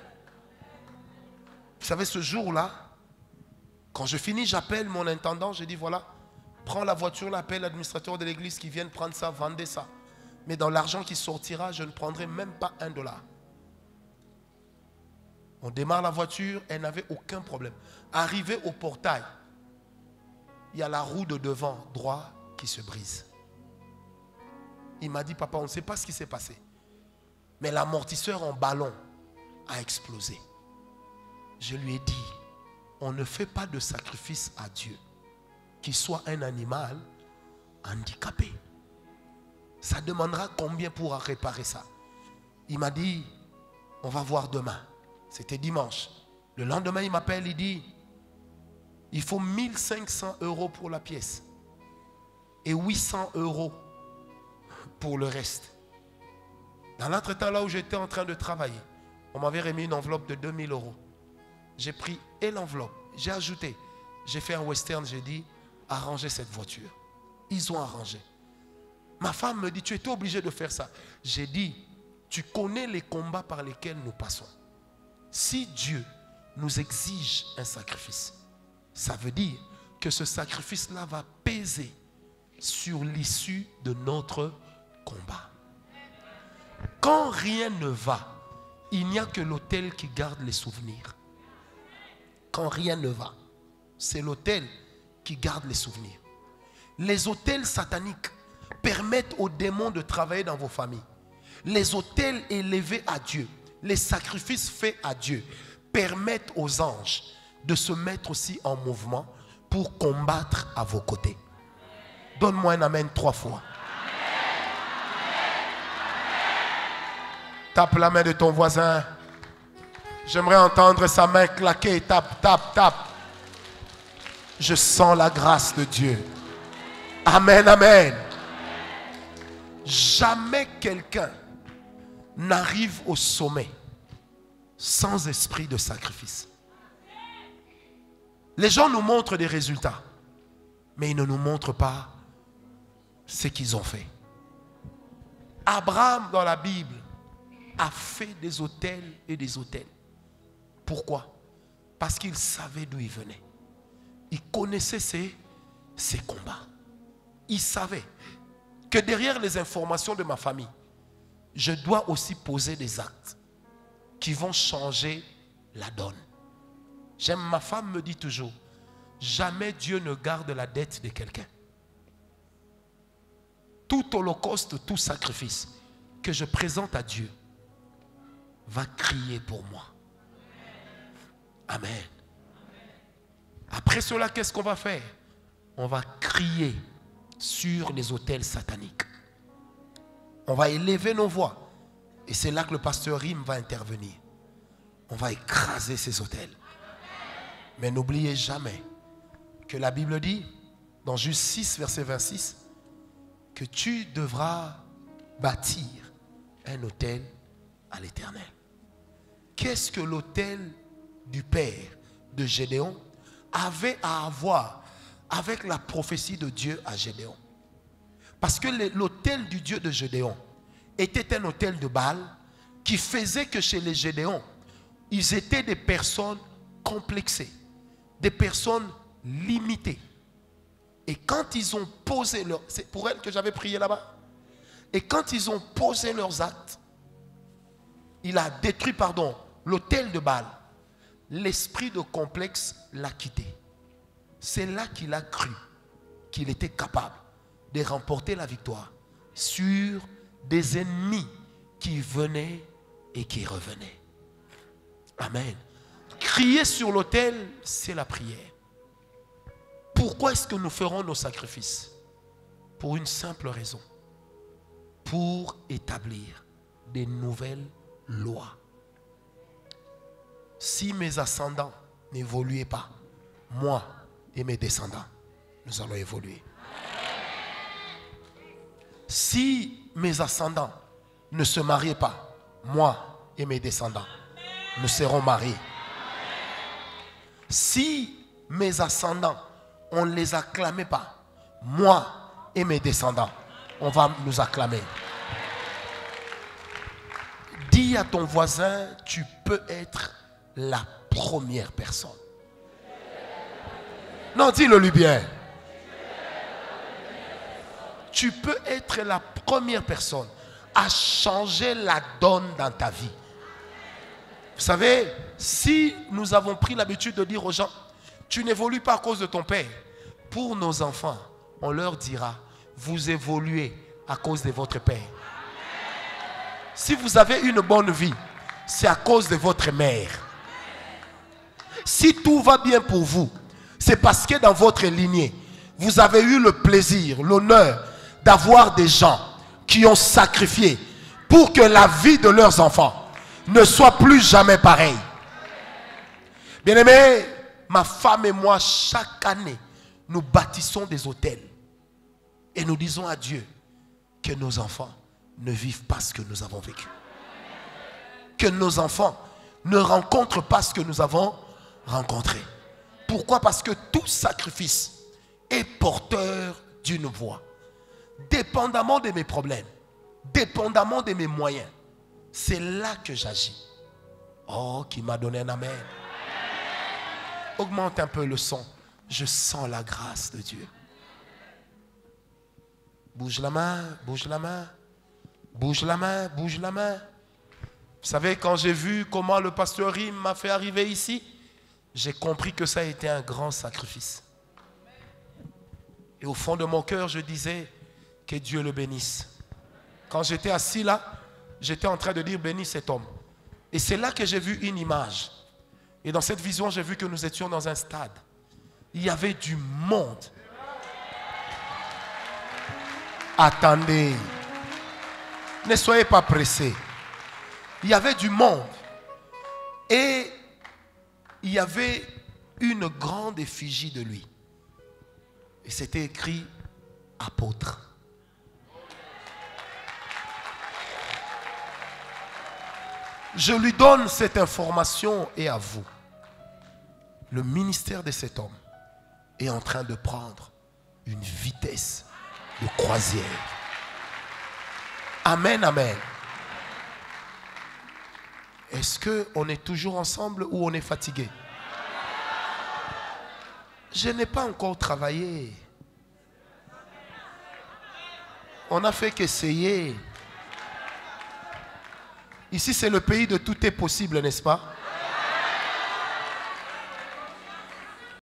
Vous savez, ce jour-là, quand je finis, j'appelle mon intendant, je dis voilà, prends la voiture, appelle l'administrateur de l'église qui vienne prendre ça, vendez ça. Mais dans l'argent qui sortira, je ne prendrai même pas $1. On démarre la voiture, elle n'avait aucun problème. Arrivé au portail, il y a la roue de devant droit qui se brise. Il m'a dit, papa, on ne sait pas ce qui s'est passé. Mais l'amortisseur en ballon a explosé. Je lui ai dit, on ne fait pas de sacrifice à Dieu qui soit un animal handicapé. Ça demandera combien pour réparer ça? Il m'a dit, on va voir demain. C'était dimanche. Le lendemain, il m'appelle, il dit, il faut 1500 € pour la pièce et 800 € pour le reste. Dans l'entretemps, là où j'étais en train de travailler, on m'avait remis une enveloppe de 2000 €. J'ai pris et l'enveloppe, j'ai ajouté, j'ai fait un western, j'ai dit, arrangez cette voiture. Ils ont arrangé. Ma femme me dit, tu étais obligé de faire ça. J'ai dit, tu connais les combats par lesquels nous passons. Si Dieu nous exige un sacrifice, ça veut dire que ce sacrifice-là va peser sur l'issue de notre combat. Quand rien ne va, il n'y a que l'autel qui garde les souvenirs. Quand rien ne va, c'est l'autel qui garde les souvenirs. Les autels sataniques permettent aux démons de travailler dans vos familles. Les autels élevés à Dieu, les sacrifices faits à Dieu, permettent aux anges de se mettre aussi en mouvement pour combattre à vos côtés. Donne-moi un amen 3 fois. Tape la main de ton voisin. J'aimerais entendre sa main claquer. Tape, tape, tape. Je sens la grâce de Dieu. Amen, amen. Jamais quelqu'un n'arrive au sommet sans esprit de sacrifice. Les gens nous montrent des résultats, mais ils ne nous montrent pas ce qu'ils ont fait. Abraham, dans la Bible, a fait des autels et des autels. Pourquoi? Parce qu'il savait d'où il venait. Il connaissait ses combats. Il savait que derrière les informations de ma famille, je dois aussi poser des actes qui vont changer la donne. Ma femme me dit toujours, jamais Dieu ne garde la dette de quelqu'un. Tout holocauste, tout sacrifice que je présente à Dieu va crier pour moi. Amen. Après cela, qu'est-ce qu'on va faire? On va crier sur les autels sataniques. On va élever nos voix. Et c'est là que le pasteur Rim va intervenir. On va écraser ces autels. Mais n'oubliez jamais que la Bible dit, dans Juge 6, verset 26, que tu devras bâtir un autel à l'Éternel. Qu'est-ce que l'autel du père de Gédéon avait à avoir avec la prophétie de Dieu à Gédéon? Parce que l'autel du Dieu de Gédéon était un autel de Baal qui faisait que chez les Gédéons, ils étaient des personnes complexées, des personnes limitées. Et quand ils ont posé leur... C'est pour elle que j'avais prié là-bas. Et quand ils ont posé leurs actes, il a détruit, l'autel de Baal. L'esprit de complexe l'a quitté. C'est là qu'il a cru qu'il était capable de remporter la victoire sur des ennemis qui venaient et qui revenaient. Amen. Crier sur l'autel, c'est la prière. Pourquoi est-ce que nous ferons nos sacrifices? Pour une simple raison. Pour établir des nouvelles lois. Si mes ascendants n'évoluaient pas, moi et mes descendants, nous allons évoluer. Si mes ascendants ne se mariaient pas, moi et mes descendants, nous serons mariés. Si mes ascendants, on ne les acclamait pas, moi et mes descendants, on va nous acclamer. Dis à ton voisin, tu peux être la première personne. Non, dis-le lui bien. Tu peux être la première personne à changer la donne dans ta vie. Vous savez, si nous avons pris l'habitude de dire aux gens, tu n'évolues pas à cause de ton père, pour nos enfants, on leur dira, vous évoluez à cause de votre père. Si vous avez une bonne vie, c'est à cause de votre mère. Si tout va bien pour vous, c'est parce que dans votre lignée, vous avez eu le plaisir, l'honneur d'avoir des gens qui ont sacrifié pour que la vie de leurs enfants ne soit plus jamais pareille. Bien-aimés, ma femme et moi, chaque année, nous bâtissons des hôtels. Et nous disons à Dieu que nos enfants ne vivent pas ce que nous avons vécu. Que nos enfants ne rencontrent pas ce que nous avons rencontré. Pourquoi? Parce que tout sacrifice est porteur d'une voix. Dépendamment de mes problèmes, dépendamment de mes moyens, c'est là que j'agis. Oh, qui m'a donné un amen. Augmente un peu le son. Je sens la grâce de Dieu. Bouge la main, bouge la main. Bouge la main, bouge la main. Vous savez, quand j'ai vu comment le pasteur Rim m'a fait arriver ici, j'ai compris que ça a été un grand sacrifice. Et au fond de mon cœur, je disais Que Dieu le bénisse. Quand j'étais assis là, j'étais en train de dire bénis cet homme. Et c'est là que j'ai vu une image. Et dans cette vision, j'ai vu que nous étions dans un stade. Il y avait du monde. Attendez. Ne soyez pas pressés. Il y avait du monde. Et il y avait une grande effigie de lui. Et c'était écrit apôtre. Je lui donne cette information et à vous. Le ministère de cet homme est en train de prendre une vitesse de croisière. Amen, amen. Est-ce qu'on est toujours ensemble ou on est fatigué? Je n'ai pas encore travaillé. On n'a fait qu'essayer. Ici, c'est le pays de tout est possible, n'est-ce pas?